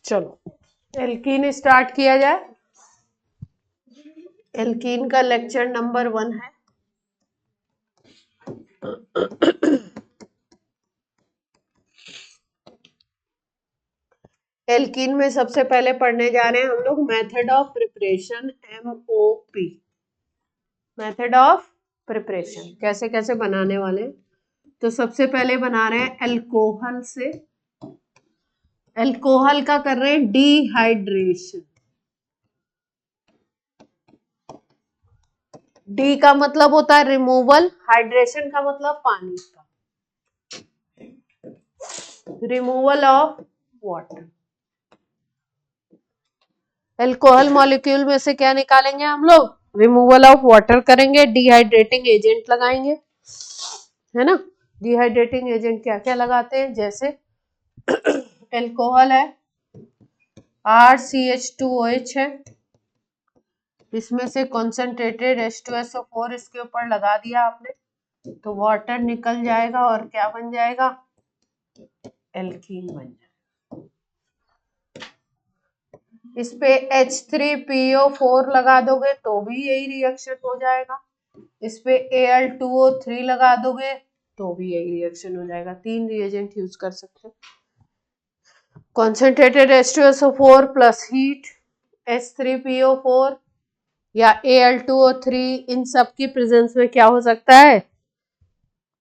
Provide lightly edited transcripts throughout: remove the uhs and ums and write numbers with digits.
चलो alkene start किया जाए। एल्कीन का लेक्चर नंबर 1 है। एल्कीन में सबसे पहले पढ़ने जा रहे हैं हम लोग method of preparation, MOP, method of preparation, कैसे कैसे बनाने वाले हैं। तो सबसे पहले बना रहे हैं अल्कोहल से। अल्कोहल का कर रहे हैं डिहाइड्रेशन। डी का मतलब होता है रिमूवल, हाइड्रेशन का मतलब पानी का, removal of water. Alcohol molecule में से क्या निकालेंगे हम लोग? रिमूवल ऑफ वाटर करेंगे, डिहाइड्रेटिंग एजेंट लगाएंगे, है ना। डिहाइड्रेटिंग एजेंट क्या क्या लगाते हैं, जैसे अल्कोहल है, RCH2OH है, इसमें से कॉन्सेंट्रेटेड H2SO4 इसके ऊपर लगा दिया आपने तो वाटर निकल जाएगा और क्या बन जाएगा? एल्कीन बन जाएगा। इस पे H3PO4 लगा दोगे तो भी यही रिएक्शन हो जाएगा। इस पे Al2O3 लगा दोगे तो भी यही रिएक्शन हो जाएगा। 3 रिएजेंट यूज कर सकते हैं। Concentrated H2SO4 plus heat H3PO4 या Al2O3, इन सब की प्रेजेंस में क्या हो सकता है?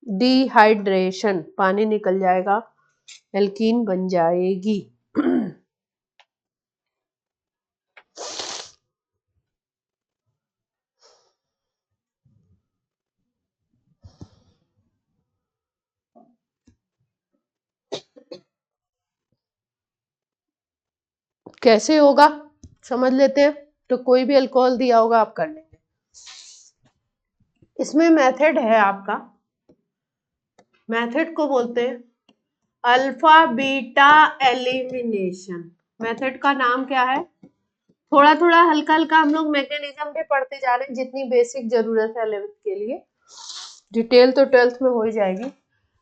डिहाइड्रेशन, पानी निकल जाएगा, एल्कीन बन जाएगी। कैसे होगा समझ लेते हैं। तो कोई भी अल्कोहल दिया होगा आप कर लेंगे। इसमें मेथड है आपका, मेथड को बोलते हैं अल्फा बीटा एलिमिनेशन। मेथड का नाम क्या है? थोड़ा थोड़ा हल्का हल्का हम लोग मैकेनिज्म भी पढ़ते जा रहे हैं, जितनी बेसिक जरूरत है 11th के लिए। डिटेल तो 12th में हो ही जाएगी।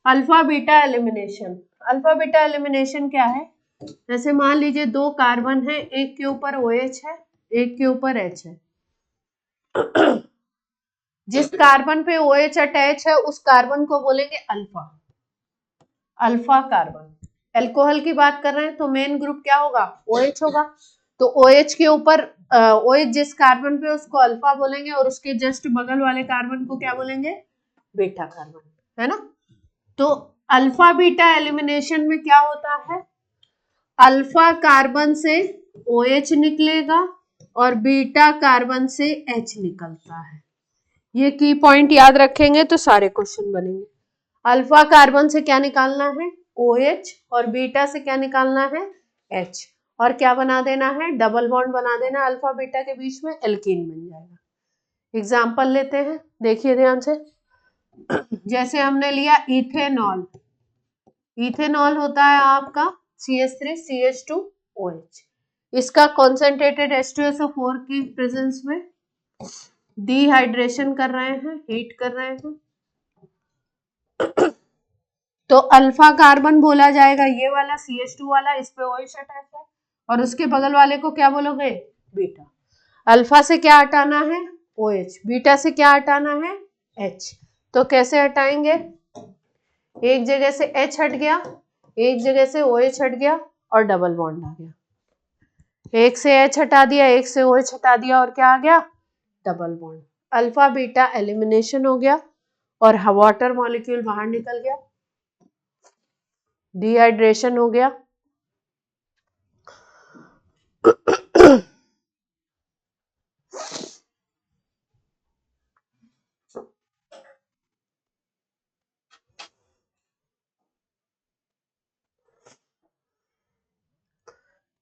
Alpha beta elimination. Alpha beta elimination क्या है? जैसे मान लीजिए 2 कार्बन है, एक के ऊपर OH है, एक के ऊपर H है। जिस कार्बन पे OH अटैच है उस कार्बन को बोलेंगे अल्फा, अल्फा कार्बन। अल्कोहल की बात कर रहे हैं तो मेन ग्रुप क्या होगा? OH होगा। तो OH के ऊपर OH जिस कार्बन पे उसको अल्फा बोलेंगे और उसके जस्ट बगल वाले कार्बन को क्या बोलेंगे? बीटा कार्बन, है ना। तो अल्फा बीटा एलिमिनेशन में क्या होता है? अल्फा कार्बन से OH निकलेगा और बीटा कार्बन से H निकलता है। ये की पॉइंट याद रखेंगे तो सारे क्वेश्चन बनेंगे। अल्फा कार्बन से क्या निकालना है? OH, और बीटा से क्या निकालना है? H, और क्या बना देना है? डबल बॉन्ड बना देना अल्फा बीटा के बीच में, एल्कीन बन जाएगा। एग्जाम्पल लेते हैं, देखिए ध्यान से। जैसे हमने लिया इथेनॉल। इथेनॉल होता है आपका CH3CH2OH। इसका कॉन्सेंट्रेटेड H2SO4 की प्रेजेंस में डिहाइड्रेशन कर रहे हैं, हीट कर रहे हैं, तो अल्फा कार्बन बोला जाएगा ये वाला CH2 वाला, इस पे OH अटैच है, और उसके बगल वाले को क्या बोलोगे? बीटा। अल्फा से क्या हटाना है? OH। बीटा से क्या हटाना है? H। तो कैसे हटाएंगे? एक जगह से H हट गया, एक जगह से OH हट गया और डबल बॉन्ड आ गया। एक से H हटा दिया, एक से OH हटा दिया और क्या आ गया? Double bond. Alpha beta elimination हो गया और वाटर मॉलिक्यूल बाहर निकल गया, डिहाइड्रेशन हो गया।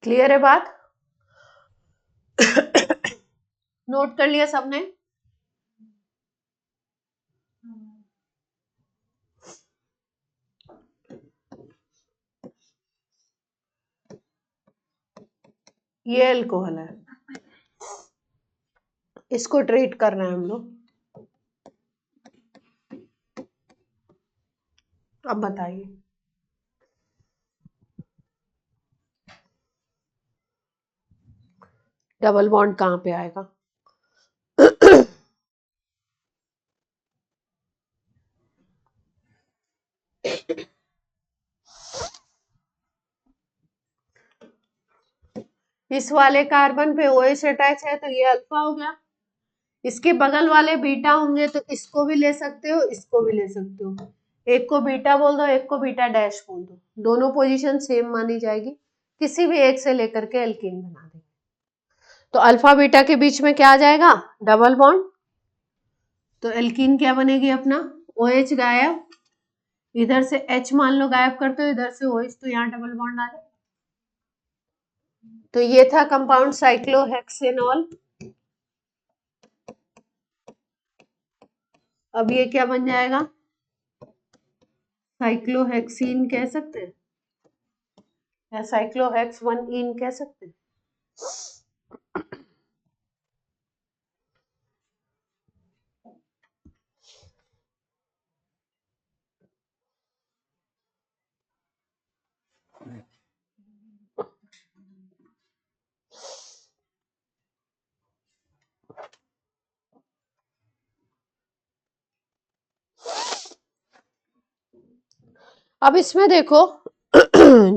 क्लियर है बात? नोट कर लिया सबने? ये अल्कोहल है, इसको ट्रीट कर रहे हैं हम लोग। अब बताइए, डबल बॉन्ड कहाँ पे आएगा? इस वाले कार्बन पे OH अटैच है तो ये अल्फा हो गया। इसके बगल वाले बीटा होंगे तो इसको भी ले सकते हो, इसको भी ले सकते हो। एक को बीटा बोल दो, एक को बीटा डैश बोल दो, दोनों पोजीशन सेम मानी जाएगी, किसी भी एक से लेकर के एल्कीन बना देंगे। तो अल्फा बीटा के बीच में क्या आ जाएगा? Double bond. तो एल्कीन क्या बनेगी अपना? OH गायब, इधर से H मान लो गायब करते हो, इधर से OH, तो यहाँ डबल बॉन्ड आ जाए। तो ये था कंपाउंड साइक्लोहेक्सेनॉल। अब ये क्या बन जाएगा? साइक्लोहेक्सीन कह सकते हैं या साइक्लोहेक्स 1-इन कह सकते हैं। अब इसमें देखो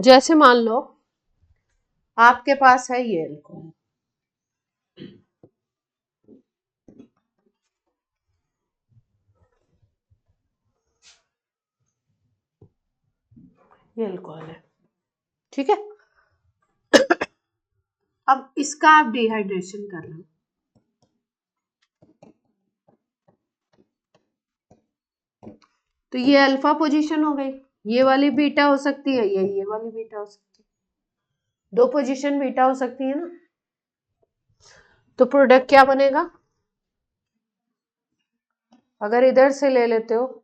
जैसे मान लो आपके पास है ये अल्कोहल, ये अल्कोहल है, ठीक है। अब इसका आप डिहाइड्रेशन कर लो, तो ये अल्फा पोजीशन हो गई, ये वाली बीटा हो सकती है, ये वाली बीटा हो सकती है, दो पोजीशन बीटा हो सकती है ना। तो प्रोडक्ट क्या बनेगा? अगर इधर से ले लेते हो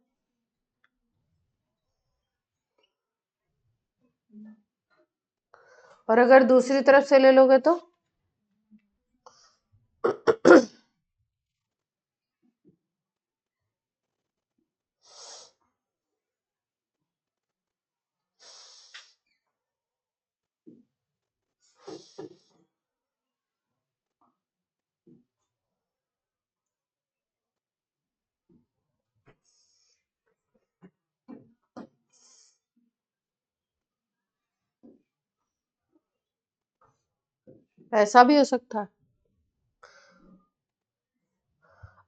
और अगर दूसरी तरफ से ले लोगे तो ऐसा भी हो सकता है।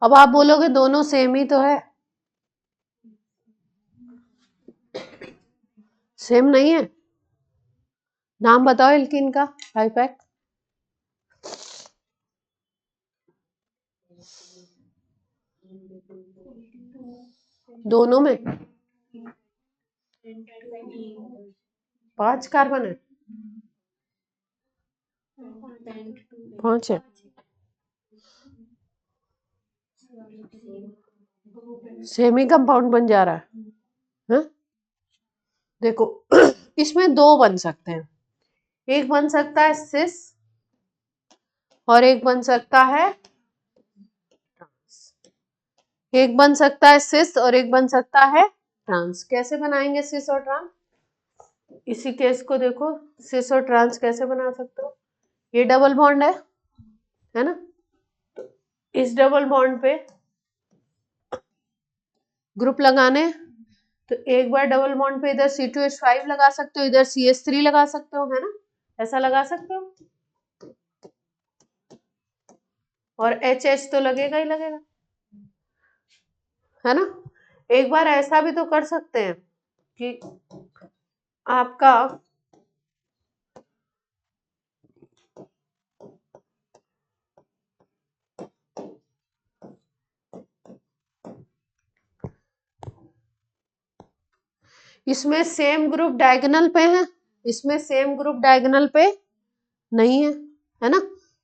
अब आप बोलोगे दोनों सेम ही तो है, सेम नहीं है। नाम बताओ एल्कीन का, हाइपैक। दोनों में 5 कार्बन है, 5 है, सेमी कंपाउंड बन जा रहा है। देखो इसमें दो बन सकते हैं, एक बन सकता है सिस और एक बन सकता है ट्रांस, एक बन सकता है सिस और एक बन सकता है ट्रांस। कैसे बनाएंगे सिस और ट्रांस? इसी केस को देखो, सिस और ट्रांस कैसे बना सकते हो? ये डबल बॉन्ड है ना, तो इस डबल बॉन्ड पे ग्रुप लगाने, तो एक बार डबल बॉन्ड पे इधर C2H5 लगा सकते हो, इधर CH3 लगा सकते हो, है ना, ऐसा लगा सकते हो, और HH तो लगेगा ही लगेगा, है ना। एक बार ऐसा भी तो कर सकते हैं कि आपका इसमें सेम ग्रुप डायगोनल पे है, इसमें सेम ग्रुप डायगोनल पे नहीं है ना।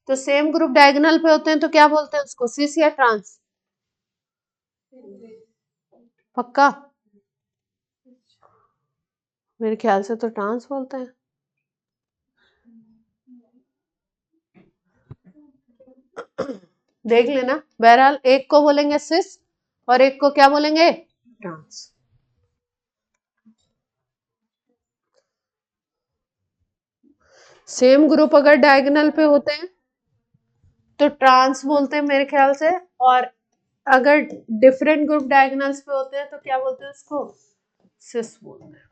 तो सेम ग्रुप डायगोनल पे होते हैं तो क्या बोलते हैं उसको, सिस या ट्रांस? पक्का? मेरे ख्याल से तो ट्रांस बोलते हैं। देख लेना, बहरहाल एक को बोलेंगे सिस और एक को क्या बोलेंगे, ट्रांस। सेम ग्रुप अगर डायगोनल पे होते हैं तो ट्रांस बोलते हैं मेरे ख्याल से, और अगर डिफरेंट ग्रुप डायगोनल्स पे होते हैं तो क्या बोलते हैं उसको, सिस बोलते हैं।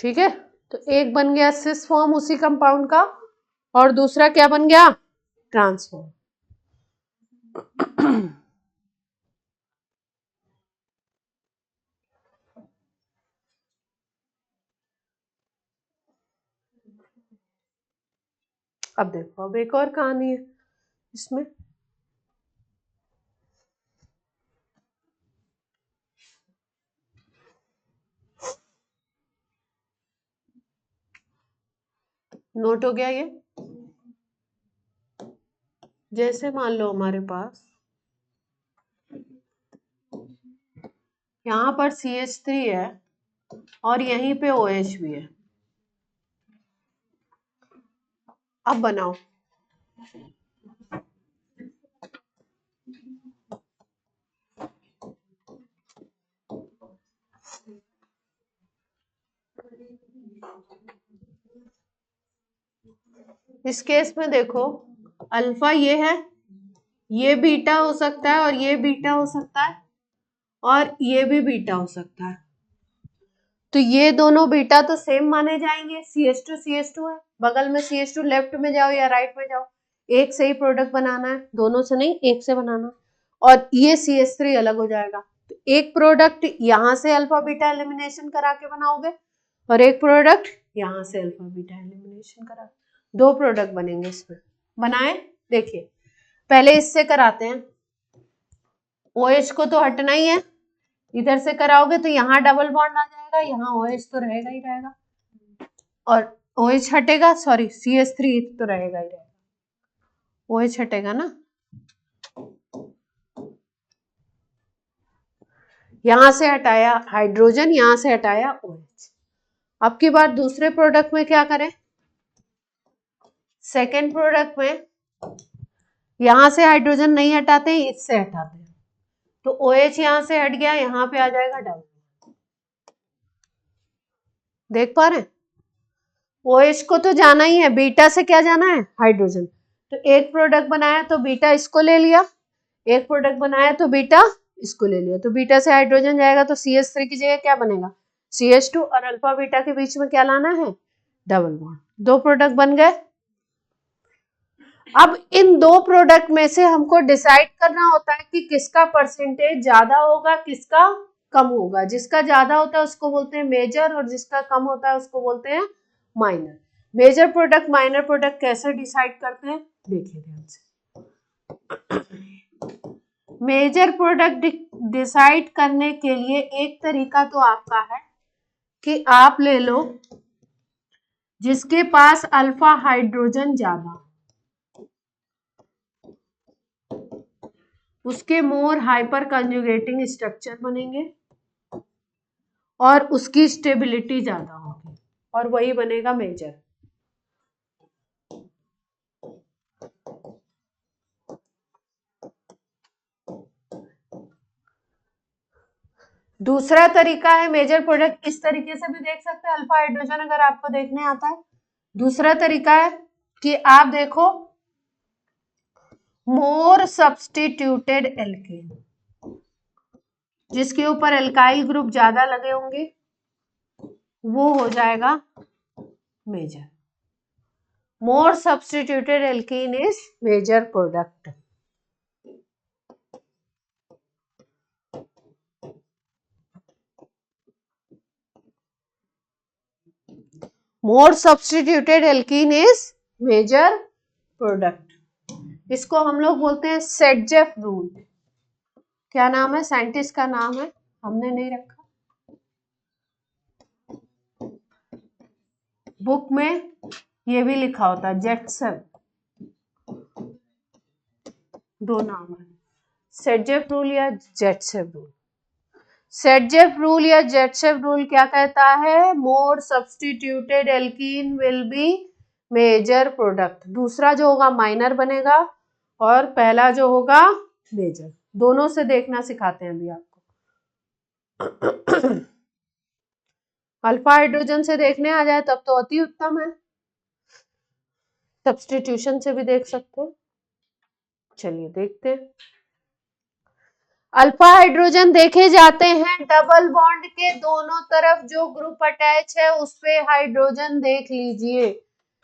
ठीक है, तो एक बन गया सिस फॉर्म उसी कंपाउंड का, और दूसरा क्या बन गया, ट्रांस फॉर्म। अब देखो, अब एक और कहानी है इसमें। नोट हो गया ये? जैसे मान लो हमारे पास यहाँ पर CH3 है और यहीं पे OH भी है। अब बनाओ, इस केस में देखो, अल्फा ये है, ये बीटा हो सकता है और ये बीटा हो सकता है, और ये भी बीटा हो सकता है। तो ये दोनों बीटा तो सेम माने जाएंगे, CH2 CH2 है, बगल में CH2, लेफ्ट में जाओ या राइट में जाओ, एक से ही प्रोडक्ट बनाना है, दोनों से नहीं, एक से बनाना। और ये CH3 अलग हो जाएगा, तो एक प्रोडक्ट यहाँ से अल्फा बीटा एलिमिनेशन करा के बनाओगे, और एक प्रोडक्ट यहाँ से अल्फा बीटा एलिमिनेशन करा, दो प्रोडक्ट बनेंगे इसमें। बनाए, देखिए पहले इससे कराते हैं। OH को तो हटना ही है, इधर से कराओगे तो यहाँ डबल बॉन्ड आ जाएगा, यहाँ OH तो रहेगा ही रहेगा, और OH हटेगा, सॉरी CH3 तो रहेगा ही रहेगा, OH हटेगा ना। यहां से हटाया हाइड्रोजन, यहां से हटाया OH। अब की बार दूसरे प्रोडक्ट में क्या करें, सेकेंड प्रोडक्ट में यहां से हाइड्रोजन नहीं हटाते, इससे हटाते हैं, तो OH यहां से हट गया, यहां पे आ जाएगा डबल। देख पा रहे हैं, OH को तो जाना ही है, बीटा से क्या जाना है, हाइड्रोजन। तो एक प्रोडक्ट बनाया तो बीटा इसको ले लिया, एक प्रोडक्ट बनाया तो बीटा इसको ले लिया, तो बीटा से हाइड्रोजन जाएगा तो CH3 की जगह क्या बनेगा, CH2, और अल्फा बीटा के बीच में क्या लाना है, डबल बॉन्ड। दो प्रोडक्ट बन गए। अब इन दो प्रोडक्ट में से हमको डिसाइड करना होता है कि किसका परसेंटेज ज्यादा होगा, किसका कम होगा। जिसका ज्यादा होता है उसको बोलते हैं मेजर, और जिसका कम होता है उसको बोलते हैं minor. Major product minor product कैसे डिसाइड करते हैं, देखिए ध्यान से। मेजर प्रोडक्ट डिसाइड करने के लिए एक तरीका तो आपका है कि आप ले लो जिसके पास अल्फा हाइड्रोजन ज्यादा, उसके मोर हाइपर कंजुगेटिंग स्ट्रक्चर बनेंगे और उसकी स्टेबिलिटी ज्यादा होगी, और वही बनेगा मेजर। दूसरा तरीका है मेजर प्रोडक्ट, इस तरीके से भी देख सकते हैं अल्फा हाइड्रोजन, अगर आपको देखने आता है। दूसरा तरीका है कि आप देखो मोर सब्स्टिट्यूटेड एल्केन, जिसके ऊपर एल्काइल ग्रुप ज्यादा लगे होंगे वो हो जाएगा major. More substituted alkene is major product. More substituted alkene is major product. इसको हम लोग बोलते हैं सेडजेफ रूल। क्या नाम है, साइंटिस्ट का नाम है, हमने नहीं रखा, बुक में ये भी लिखा होता है, जेटसेफ, दो नाम है, सेडजेफ रूल या जेटसेफ रूल। सेडजेफ रूल या जेटसेफ रूल क्या कहता है, more substituted alkene will be major product. दूसरा जो होगा माइनर बनेगा और पहला जो होगा मेजर। दोनों से देखना सिखाते हैं अभी आपको। अल्फा हाइड्रोजन से देखने आ जाए तब तो अति उत्तम है। सब्स्टिट्यूशन से भी देख सकते हैं। चलिए देखते हैं। अल्फा हाइड्रोजन देखे जाते हैं डबल बॉन्ड के दोनों तरफ जो ग्रुप अटैच है उस पे हाइड्रोजन देख लीजिए।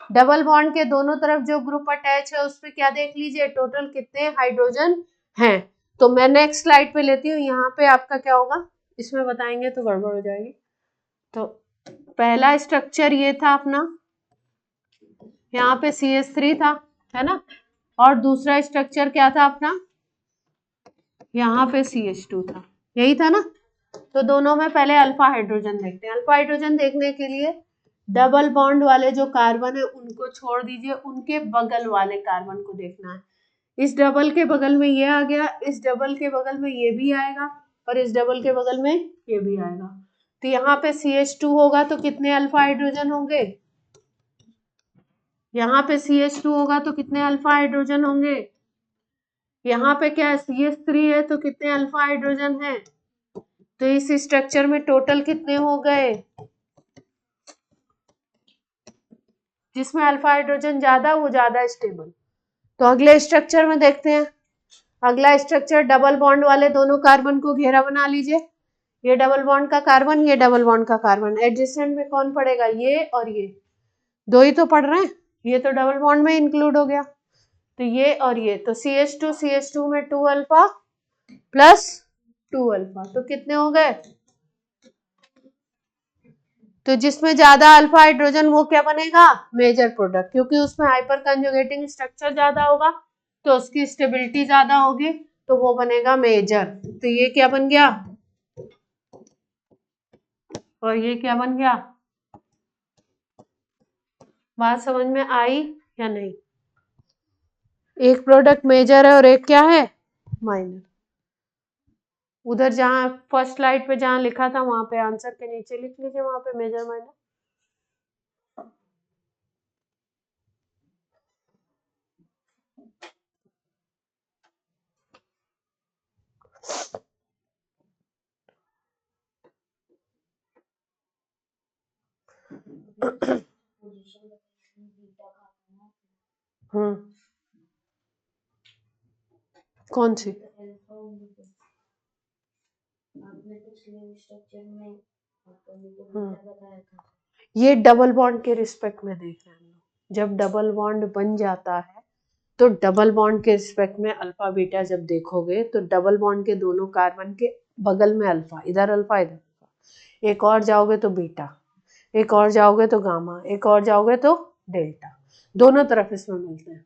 डबल बॉन्ड के दोनों तरफ जो ग्रुप अटैच है उस पे क्या देख लीजिए, टोटल कितने हाइड्रोजन हैं। तो मैं नेक्स्ट स्लाइड पे लेती हूँ। यहाँ पे आपका क्या होगा, इसमें बताएंगे तो गड़बड़ हो जाएगी। तो पहला स्ट्रक्चर ये था अपना, यहाँ पे CH3 था, है ना, और दूसरा स्ट्रक्चर क्या था अपना, यहाँ पे CH2 था, यही था ना। तो दोनों में पहले अल्फा हाइड्रोजन देखते हैं। अल्फा हाइड्रोजन देखने के लिए डबल बॉन्ड वाले जो कार्बन है उनको छोड़ दीजिए, उनके बगल वाले कार्बन को देखना है। इस डबल के बगल में ये आ गया, इस डबल के बगल में ये भी आएगा, और इस डबल के बगल में ये भी आएगा। तो यहाँ पे CH2 होगा तो कितने अल्फा हाइड्रोजन होंगे, यहाँ पे CH2 होगा तो कितने अल्फा हाइड्रोजन होंगे, यहाँ पे क्या है CH3 है तो कितने अल्फा हाइड्रोजन है। तो इस स्ट्रक्चर में टोटल कितने हो गए, जिसमें अल्फा हाइड्रोजन ज्यादा वो ज्यादा स्टेबल। तो अगले स्ट्रक्चर में देखते हैं। अगला स्ट्रक्चर डबल बॉन्ड वाले दोनों कार्बन को घेरा बना लीजिए। ये डबल बॉन्ड का कार्बन, ये डबल बॉन्ड का कार्बन, एडजेसेंट में कौन पड़ेगा, ये और ये दो ही तो पड़ रहे हैं, ये तो डबल बॉन्ड में इंक्लूड हो गया। तो ये और ये, तो CH2 में 2 अल्फा प्लस 2 अल्फा, तो कितने हो गए। तो जिसमें ज्यादा अल्फा हाइड्रोजन वो क्या बनेगा, मेजर प्रोडक्ट, क्योंकि उसमें हाइपर कंजुगेटिंग स्ट्रक्चर ज्यादा होगा तो उसकी स्टेबिलिटी ज्यादा होगी, तो वो बनेगा मेजर। तो ये क्या बन गया और ये क्या बन गया, बात समझ में आई या नहीं। एक प्रोडक्ट मेजर है और एक क्या है, माइनर। उधर जहां फर्स्ट स्लाइड पे जहां लिखा था वहां पे आंसर के नीचे लिख लीजिए, वहां पे मेजर माइनर। कौन सी, ये डबल बॉन्ड के रिस्पेक्ट में देख रहे हैं। जब डबल बॉन्ड बन जाता है तो डबल बॉन्ड के रिस्पेक्ट में अल्फा बीटा जब देखोगे तो डबल बॉन्ड के दोनों कार्बन के बगल में अल्फा, इधर अल्फा इधर अल्फा, एक और जाओगे तो बीटा, एक और जाओगे तो गामा, एक और जाओगे तो डेल्टा, दोनों तरफ इसमें मिलते हैं।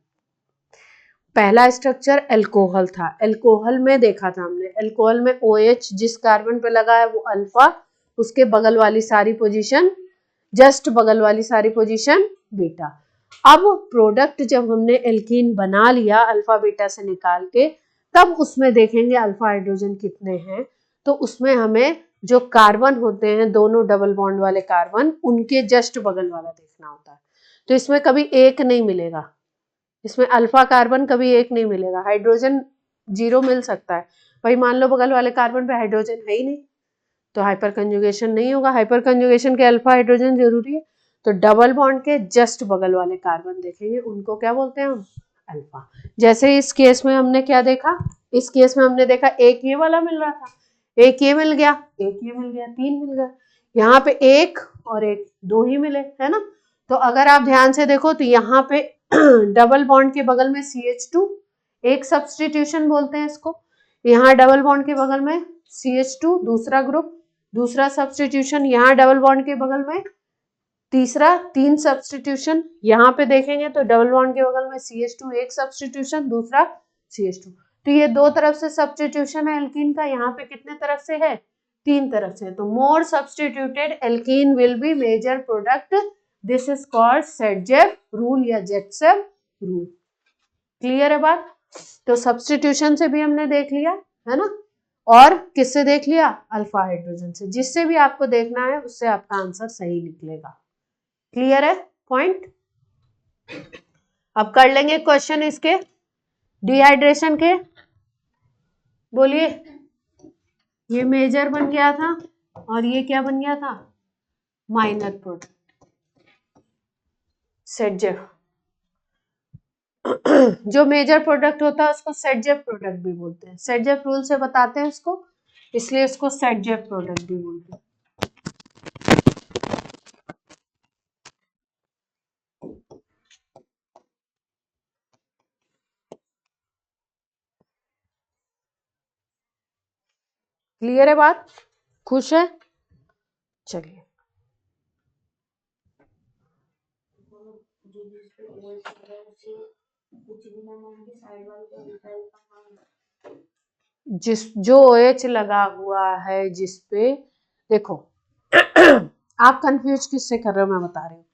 पहला स्ट्रक्चर एल्कोहल था, एल्कोहल में देखा था हमने, एल्कोहल में OH जिस कार्बन पे लगा है वो अल्फा, उसके बगल वाली सारी पोजीशन, जस्ट बगल वाली सारी पोजीशन बीटा। अब प्रोडक्ट जब हमने एल्कीन बना लिया अल्फा बीटा से निकाल के, तब उसमें देखेंगे अल्फा हाइड्रोजन कितने हैं। तो उसमें हमें जो कार्बन होते हैं दोनों डबल बॉन्ड वाले कार्बन, उनके जस्ट बगल वाला देखना होता है। तो इसमें कभी एक नहीं मिलेगा, इसमें अल्फा कार्बन कभी एक नहीं मिलेगा, हाइड्रोजन 0 मिल सकता है। भाई मान लो बगल वाले कार्बन पे हाइड्रोजन है ही नहीं तो हाइपर कंजुगेशन नहीं होगा, हाइपर कंजुगेशन के अल्फा हाइड्रोजन जरूरी है। तो डबल बॉन्ड के जस्ट बगल वाले कार्बन देखेंगे, उनको क्या बोलते हैं हम, अल्फा। जैसे इस केस में हमने क्या देखा, इस केस में हमने देखा एक ये वाला मिल रहा था, एक ये मिल गया, एक ये मिल गया, 3 मिल गया। यहाँ पे एक और एक, 2 ही मिले, है ना। तो अगर आप ध्यान से देखो तो यहाँ पे डबल बॉन्ड के बगल में CH2, एक सब्स्टिट्यूशन बोलते हैं इसको। यहाँ डबल बॉन्ड के बगल में CH2 दूसरा ग्रुप, दूसरा सब्स्टिट्यूशन, यहाँ डबल बॉन्ड के बगल में तीसरा, 3 सब्स्टिट्यूशन। यहाँ पे देखेंगे तो डबल बॉन्ड के बगल में CH2 एक सब्स्टिट्यूशन, दूसरा CH2। तो ये 2 तरफ से सब्स्टिट्यूशन है एल्कीन का, यहाँ पे कितने तरफ से है, 3 तरफ से। तो more substituted alkene will be major product, this is called Saytzeff rule या जेटसेव रूल। क्लियर है बात। तो सब्स्टिट्यूशन से भी हमने देख लिया, है ना, और किससे देख लिया, अल्फा हाइड्रोजन से। जिससे भी आपको देखना है उससे आपका आंसर सही निकलेगा। क्लियर है पॉइंट। अब कर लेंगे क्वेश्चन इसके डिहाइड्रेशन के। बोलिए, ये मेजर बन गया था और ये क्या बन गया था, माइनर प्रोडक्ट, सेडजेव। जो मेजर प्रोडक्ट होता है उसको सेट-जेफ प्रोडक्ट भी बोलते हैं। सेट-जेफ रूल से बताते हैं इसको, इसलिए इसको सेट-जेफ प्रोडक्ट भी बोलते हैं। क्लियर है बात? खुश है? चलिए, जो OH लगा हुआ है जिसपे, देखो आप कंफ्यूज किससे कर रहे हो मैं बता रही हूँ।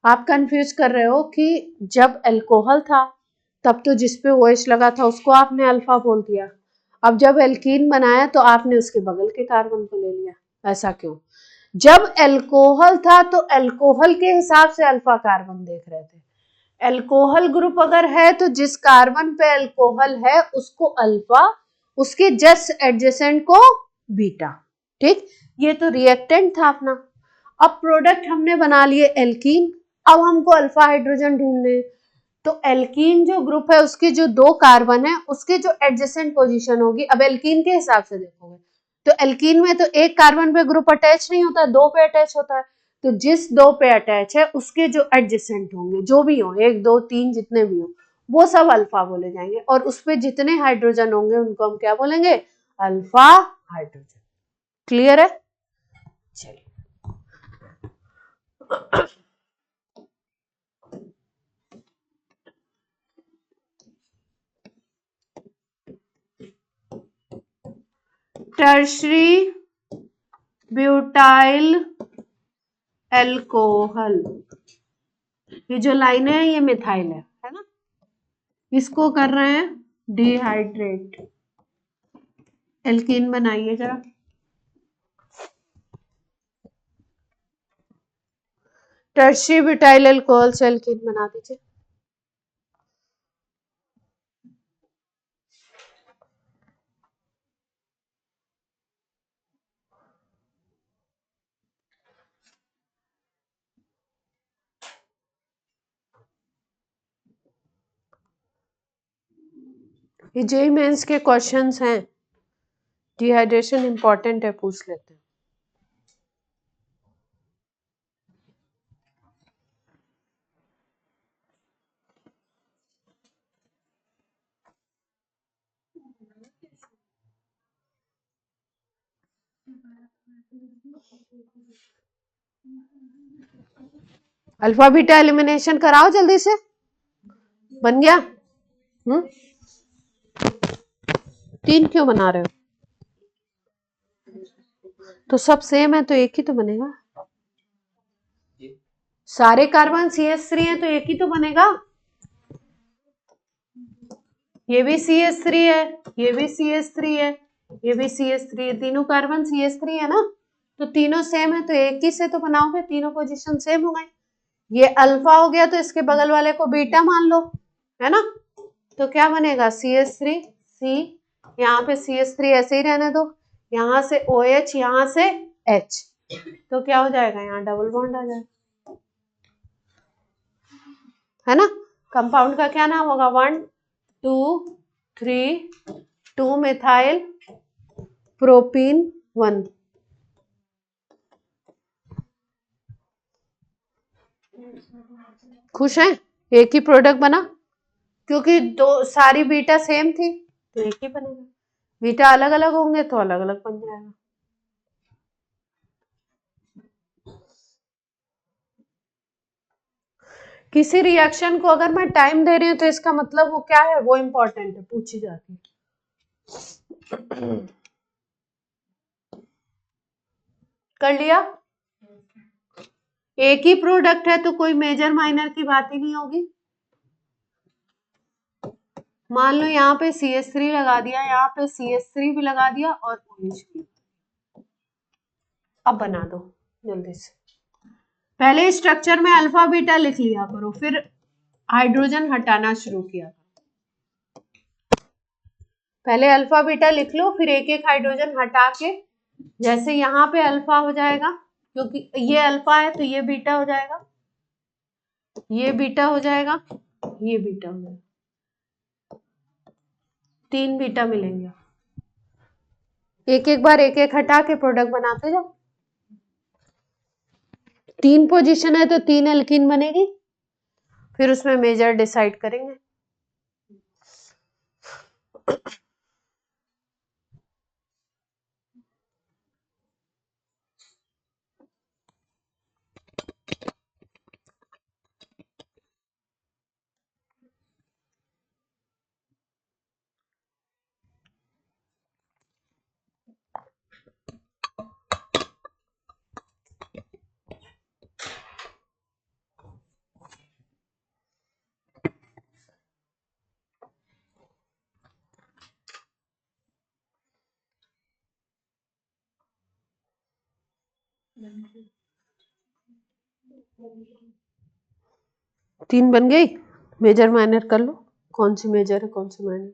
आप कंफ्यूज कर रहे हो कि जब अल्कोहल था तब तो जिसपे OH लगा था उसको आपने अल्फा बोल दिया, अब जब एल्कीन बनाया तो आपने उसके बगल के कार्बन को ले लिया। ऐसा क्यों? जब अल्कोहल था तो अल्कोहल के हिसाब से अल्फा कार्बन देख रहे थे। अल्कोहल ग्रुप अगर है तो जिस कार्बन पे अल्कोहल है उसको अल्फा, उसके जस्ट एडजेसेंट को बीटा। ठीक, ये तो रिएक्टेंट था अपना। अब प्रोडक्ट हमने बना लिए एल्कीन, अब हमको अल्फा हाइड्रोजन ढूंढने, तो एल्कीन जो ग्रुप है उसके जो 2 कार्बन है उसके जो एडजेसेंट पोजीशन होगी, अब एल्कीन के हिसाब से देखोगे तो एल्कीन में तो एक कार्बन पे ग्रुप अटैच नहीं होता, 2 पे अटैच होता है। तो जिस 2 पे अटैच है उसके जो एडजेसेंट होंगे, जो भी हो, 1 2 3 जितने भी हो, वो सब अल्फा बोले जाएंगे, और उस पे जितने हाइड्रोजन होंगे उनको हम क्या बोलेंगे? Alpha hydrogen. क्लियर है? चलिए, टर्शरी ब्यूटाइल अल्कोहल, ये जो लाइन है ये मिथाइल है ना, इसको कर रहे हैं डिहाइड्रेट। एल्कीन बनाइए जरा, टर्शरी ब्यूटाइल अल्कोहल से एल्कीन बना दीजिए। ये जेईई मेंस के क्वेश्चंस हैं, डिहाइड्रेशन इंपॉर्टेंट है, पूछ लेते हैं। अल्फा बीटा एलिमिनेशन कराओ जल्दी से, बन गया? 3 क्यों बना रहे हो? तो सब सेम है तो एक ही तो बनेगा। सारे कार्बन CH3 है तो एक ही तो बनेगा। ये भी CH3 है, ये भी CH3 है, ये भी CH3 है, तीनों कार्बन CH3 है ना, तो तीनों सेम है तो एक ही से तो बनाओगे, तीनों पोजीशन सेम हो गए। ये अल्फा हो गया तो इसके बगल वाले को बीटा मान लो, है ना, तो क्या बनेगा? CH3 C, यहाँ पे CH3 ऐसे ही रहने दो, यहाँ से OH, यहाँ से H, तो क्या हो जाएगा? यहाँ डबल बॉन्ड आ जाएगा, है ना। कंपाउंड का क्या नाम होगा? 1 2 3 2 मिथाइल प्रोपीन 1। खुश हैं? एक ही प्रोडक्ट बना, क्योंकि दो सारी बीटा सेम थी तो एक ही बनेगा, बीटा अलग अलग होंगे तो अलग अलग बन जाएगा। किसी रिएक्शन को अगर मैं टाइम दे रही हूँ तो इसका मतलब वो क्या है, वो इंपॉर्टेंट है, पूछी जाती है। कर लिया? एक ही प्रोडक्ट है तो कोई मेजर माइनर की बात ही नहीं होगी। मान लो यहाँ पे CH3 लगा दिया, यहाँ पे CH3 भी लगा दिया और OH भी। अब बना दो जल्दी से। पहले स्ट्रक्चर में अल्फा बीटा लिख लिया करो, फिर हाइड्रोजन हटाना शुरू किया करो। पहले अल्फा बीटा लिख लो, फिर एक एक हाइड्रोजन हटा के, जैसे यहाँ पे अल्फा हो जाएगा, क्योंकि ये अल्फा है तो ये बीटा हो जाएगा, ये बीटा हो जाएगा, ये बीटा हो जाएगा। 3 बीटा मिलेंगे। एक एक बार एक एक हटा के प्रोडक्ट बनाते जाओ। 3 पोजीशन है तो 3 एल्कीन बनेगी, फिर उसमें मेजर डिसाइड करेंगे। तीन बन गई। मेजर माइनर कर लो, कौन सी मेजर है कौन सी माइनर।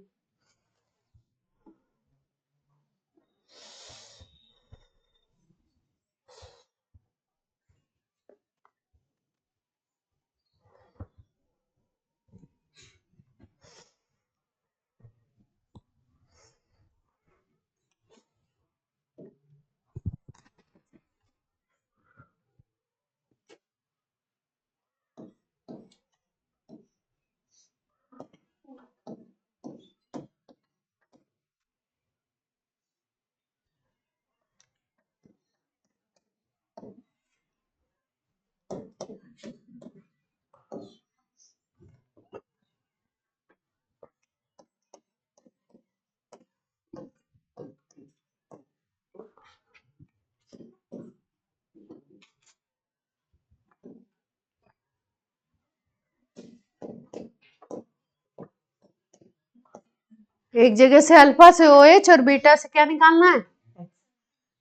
एक जगह से अल्फा से OH और बीटा से क्या निकालना है,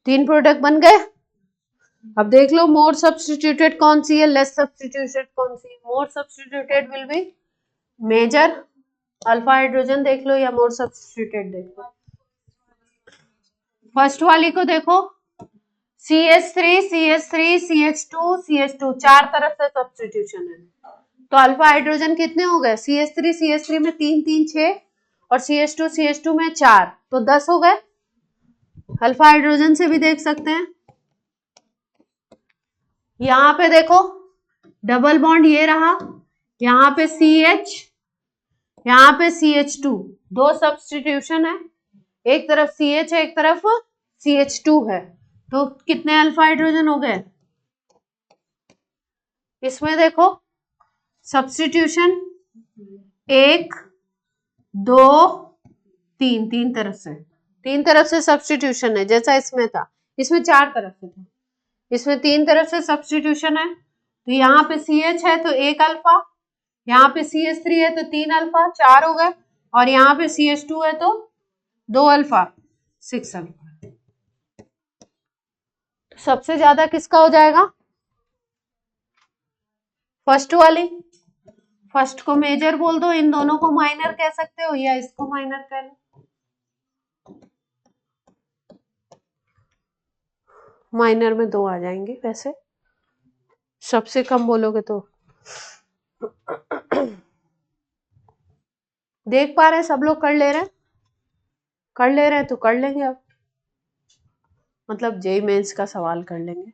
3 प्रोडक्ट बन गए। अब देख लो मोर सब्स्टिट्यूटेड कौन सी है, लेस सब्स्टिट्यूटेड कौन सी है। More substituted will be major alpha hydrogen देख लो, या मोर सब्स्टिट्यूटेड देख लो। फर्स्ट वाली को देखो, CH3 CH3 CH2 CH2, 4 तरफ से सब्स्टिट्यूशन है। तो अल्फा हाइड्रोजन कितने हो गए, CH3 CH3 में 3 3 6 और CH2 CH2 में 4, तो 10 हो गए। अल्फा हाइड्रोजन से भी देख सकते हैं। यहाँ पे देखो डबल बॉन्ड ये रहा, यहाँ पे CH, यहाँ पे CH2, 2 सब्स्टिट्यूशन है, एक तरफ CH है एक तरफ CH2 है, तो कितने अल्फा हाइड्रोजन हो गए। इसमें देखो सब्स्टिट्यूशन 1 2 3, 3 तरफ से सब्स्टिट्यूशन है, जैसा इसमें था। इसमें 4 तरफ से था, इसमें 3 तरफ से सब्स्टिट्यूशन है। तो यहाँ पे CH है तो 1 अल्फा, यहाँ पे CH3 है तो 3 अल्फा, 4 हो गए, और यहाँ पे CH2 है तो 2 अल्फा, 6 अल्फा। तो सबसे ज्यादा किसका हो जाएगा, फर्स्ट वाली। फर्स्ट को मेजर बोल दो, इन दोनों को माइनर कह सकते हो, या इसको माइनर कह लो। माइनर में 2 आ जाएंगे, वैसे सबसे कम बोलोगे तो। देख पा रहे हैं सब लोग, कर ले रहे हैं तो कर लेंगे। अब मतलब जेईई मेंस का सवाल कर लेंगे,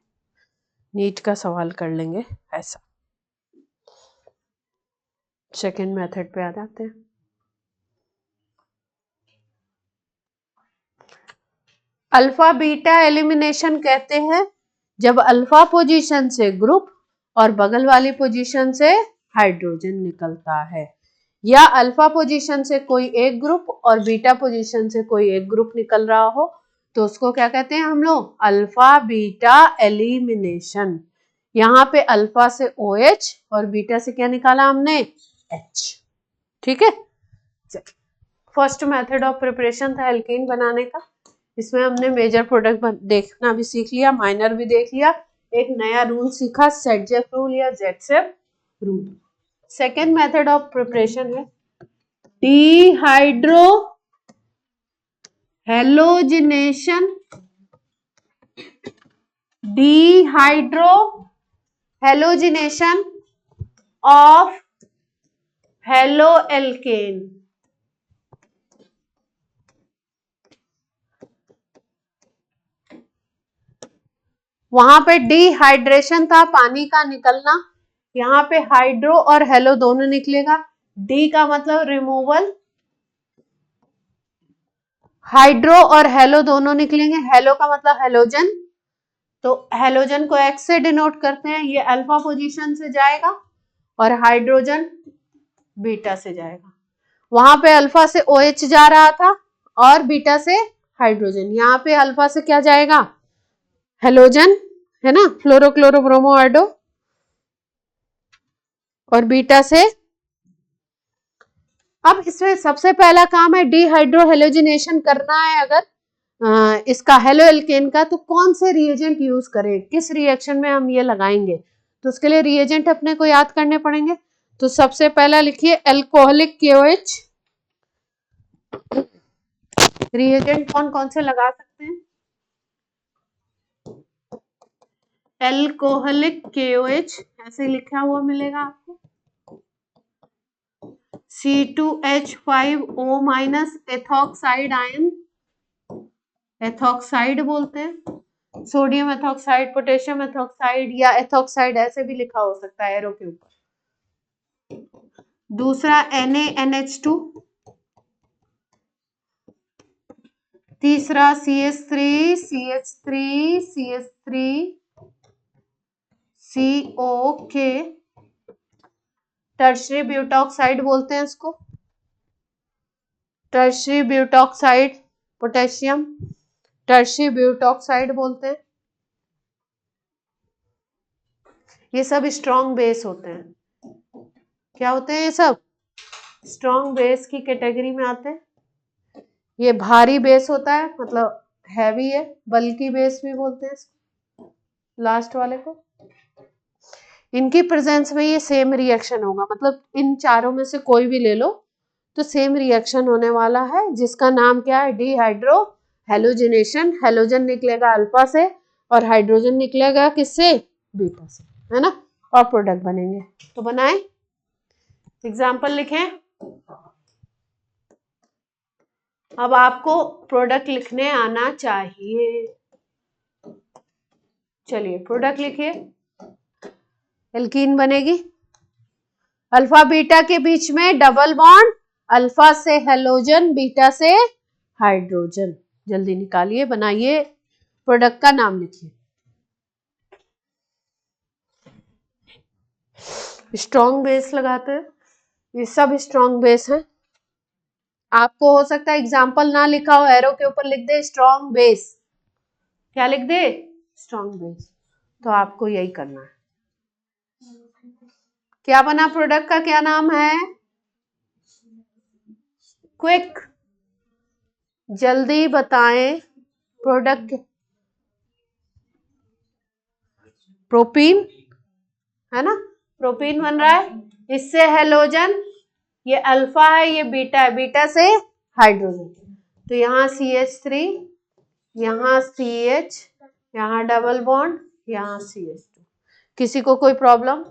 नीट का सवाल कर लेंगे, ऐसा। सेकेंड मेथड पे आ जाते हैं। अल्फा बीटा एलिमिनेशन कहते हैं जब अल्फा पोजीशन से ग्रुप और बगल वाली पोजीशन से हाइड्रोजन निकलता है, या अल्फा पोजीशन से कोई एक ग्रुप और बीटा पोजीशन से कोई एक ग्रुप निकल रहा हो, तो उसको क्या कहते हैं हम लोग, अल्फा बीटा एलिमिनेशन। यहाँ पे अल्फा से OH और बीटा से क्या निकाला हमने, H। ठीक है, फर्स्ट मेथड ऑफ प्रिपरेशन था एल्कीन बनाने का। इसमें हमने मेजर प्रोडक्ट देखना भी सीख लिया, माइनर भी देख लिया, एक नया रूल सीखा, सेटजेफ रूल या Zaitsev rule. Second method of preparation है dehydrohalogenation. Dehydrohalogenation of haloalkane. वहां पे डिहाइड्रेशन था, पानी का निकलना, यहाँ पे हाइड्रो और हेलो दोनों निकलेगा। डी का मतलब रिमूवल, हाइड्रो और हेलो दोनों निकलेंगे। हेलो का मतलब हेलोजन, तो हेलोजन को एक्स से डिनोट करते हैं, ये अल्फा पोजीशन से जाएगा और हाइड्रोजन बीटा से जाएगा। वहां पे अल्फा से OH जा रहा था और बीटा से हाइड्रोजन, यहाँ पे अल्फा से क्या जाएगा, हेलोजन है ना, फ्लोरोक्लोरोब्रोमो और बीटा से। अब इसमें सबसे पहला काम है डिहाइड्रोहेलोजिनेशन करना है। अगर इसका हेलो एल्केन का, तो कौन से रिएजेंट यूज करें, किस रिएक्शन में हम ये लगाएंगे, तो उसके लिए रिएजेंट अपने को याद करने पड़ेंगे। तो सबसे पहला लिखिए एल्कोहलिक KOH। रिएजेंट कौन कौन से लगा सकते हैं, एल्कोहलिक KOH ऐसे लिखा हुआ मिलेगा आपको। C2H5O minus ethoxide ion, ethoxide बोलते हैं, सोडियम एथॉक्साइड, पोटेशियम एथॉक्साइड या एथॉक्साइड ऐसे भी लिखा हो सकता है एरो के ऊपर। दूसरा NaNH2, तीसरा CH3CH3CH3COK, टर्शरी ब्यूटॉक्साइड बोलते हैं इसको, tertiary butoxide, potassium tertiary butoxide बोलते हैं। ये सब स्ट्रॉन्ग बेस होते हैं। क्या होते हैं ये सब, स्ट्रॉन्ग बेस की कैटेगरी में आते हैं। ये भारी बेस होता है, मतलब हैवी है, बल्कि बेस भी बोलते हैं इसको, लास्ट वाले को। इनकी प्रेजेंस में ये सेम रिएक्शन होगा, मतलब इन चारों में से कोई भी ले लो तो सेम रिएक्शन होने वाला है, जिसका नाम क्या है, डिहाइड्रो हेलोजिनेशन। हेलोजन निकलेगा अल्फा से और हाइड्रोजन निकलेगा किससे, बीटा से, है ना, और प्रोडक्ट बनेंगे। तो बनाए, एग्जाम्पल लिखें। अब आपको प्रोडक्ट लिखने आना चाहिए। चलिए प्रोडक्ट लिखिए। एल्कीन बनेगी, अल्फा बीटा के बीच में डबल बॉन्ड, अल्फा से हेलोजन, बीटा से हाइड्रोजन। जल्दी निकालिए, बनाइए, प्रोडक्ट का नाम लिखिए। स्ट्रॉन्ग बेस लगाते हैं, ये सब स्ट्रॉन्ग बेस है। आपको हो सकता है एग्जाम्पल ना लिखा हो, एरो के ऊपर लिख दे स्ट्रॉन्ग बेस। क्या लिख दे, स्ट्रॉन्ग बेस। तो आपको यही करना है। क्या बना, प्रोडक्ट का क्या नाम है, क्विक, जल्दी बताएं प्रोडक्ट, प्रोपीन है ना, प्रोपीन बन रहा है, इससे हेलोजन, ये अल्फा है, ये बीटा है, बीटा से हाइड्रोजन। तो यहाँ CH3, यहाँ CH, यहाँ डबल बॉन्ड, यहाँ CH2। किसी को कोई प्रॉब्लम,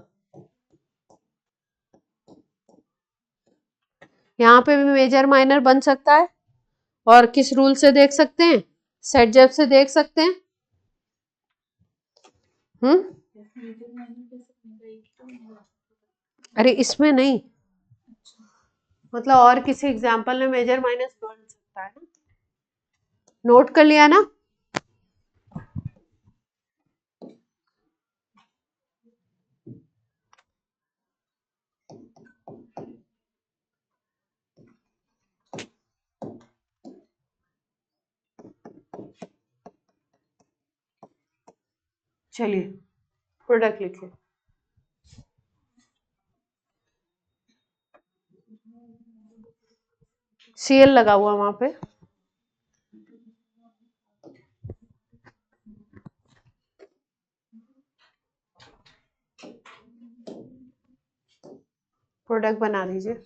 यहाँ पे भी मेजर माइनर बन सकता है। और किस रूल से देख सकते हैं, सेट जेब से देख सकते हैं। अरे इसमें नहीं, मतलब और किसी एग्जाम्पल में मेजर माइनस बन सकता है ना, नोट कर लिया ना। चलिए प्रोडक्ट लिखिए। Cl लगा हुआ वहां पे, प्रोडक्ट बना दीजिए।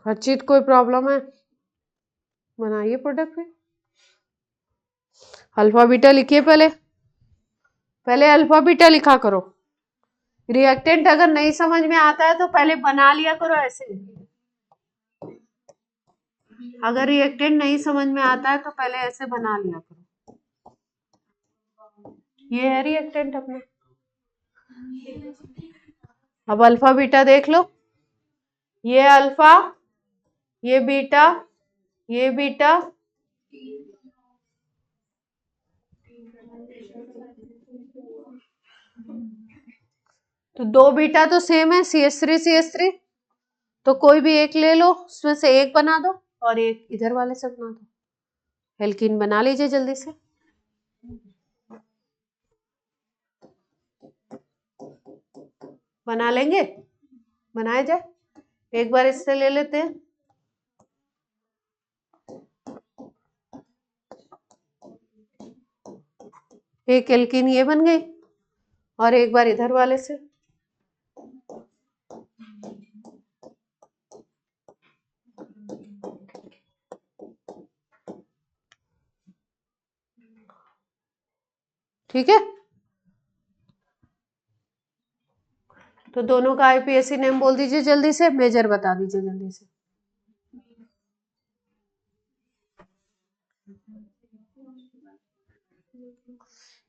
हर्षित कोई प्रॉब्लम है, बनाइए प्रोडक्ट पे। अल्फा बीटा लिखिए, पहले अल्फा बीटा लिखा करो। रिएक्टेंट अगर नहीं समझ में आता है तो पहले बना लिया करो ऐसे। अगर रिएक्टेंट नहीं समझ में आता है तो पहले ऐसे बना लिया करो। ये है रिएक्टेंट अपना। अब अल्फा बीटा देख लो, ये अल्फा, ये बीटा, ये बीटा, तो दो बीटा तो सेम है, CH3 CH3, तो कोई भी एक ले लो, उसमें से एक बना दो और एक इधर वाले से बना दो। एल्कीन बना लीजिए जल्दी से। बना लेंगे, बनाया जाए। एक बार इससे ले लेते हैं। एक एल्कीन ये बन गई और एक बार इधर वाले से। ठीक है, तो दोनों का आईपीएससी नेम बोल दीजिए जल्दी से, मेजर बता दीजिए जल्दी से।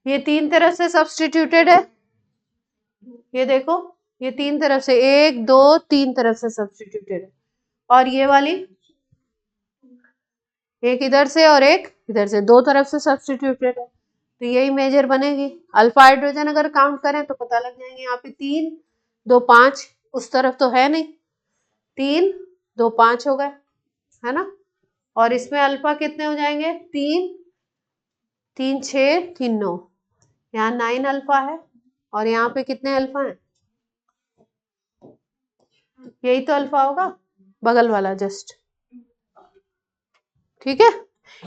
ये तीन तरफ से सब्स्टिट्यूटेड है, ये देखो, ये तीन तरफ से, एक दो तीन तरफ से सब्स्टिट्यूटेड है, और ये वाली एक इधर से और एक इधर से, दो तरफ से सब्स्टिट्यूटेड है, तो यही मेजर बनेगी। अल्फा हाइड्रोजन अगर काउंट करें तो पता लग जाएंगे। यहाँ पे 3 2 5, उस तरफ तो है नहीं, 3 2 5 हो गए, है ना। और इसमें अल्फा कितने हो जाएंगे, 3 3 6 3 9, यहाँ 9 अल्फा है और यहाँ पे कितने अल्फा हैं, यही तो अल्फा होगा, बगल वाला जस्ट। ठीक है,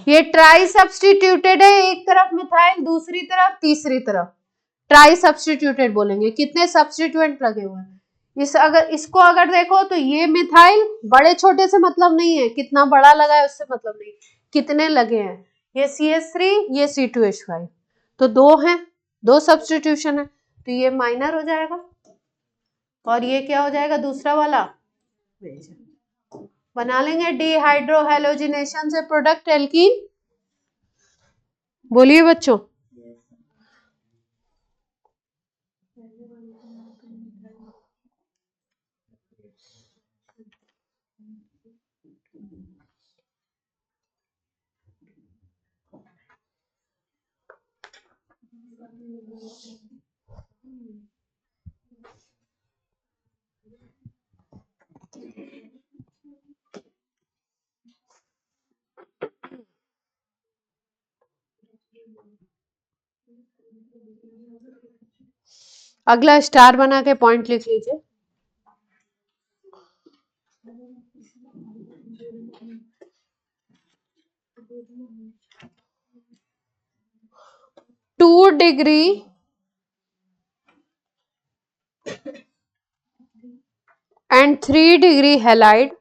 ये ट्राई सब्स्टिट्यूटेड है, एक तरफ मिथाइल दूसरी तरफ तीसरी तरफ, ट्राई सब्स्टिट्यूटेड बोलेंगे। कितने सब्स्टिट्यूएंट लगे हुए हैं, इसको अगर देखो तो ये मिथाइल बड़े छोटे से मतलब नहीं है, कितना बड़ा लगा है उससे मतलब नहीं, कितने लगे हैं। ये CH3, ये C2H5, तो दो हैं, दो सब्स्टिट्यूशन है, तो ये माइनर हो जाएगा और ये क्या हो जाएगा दूसरा वाला मेजर। बना लेंगे डिहाइड्रोहैलोजिनेशन से प्रोडक्ट एल्कीन। बोलिए बच्चों। अगला स्टार बना के पॉइंट लिख लीजिए। Two degree and 3 degree halide,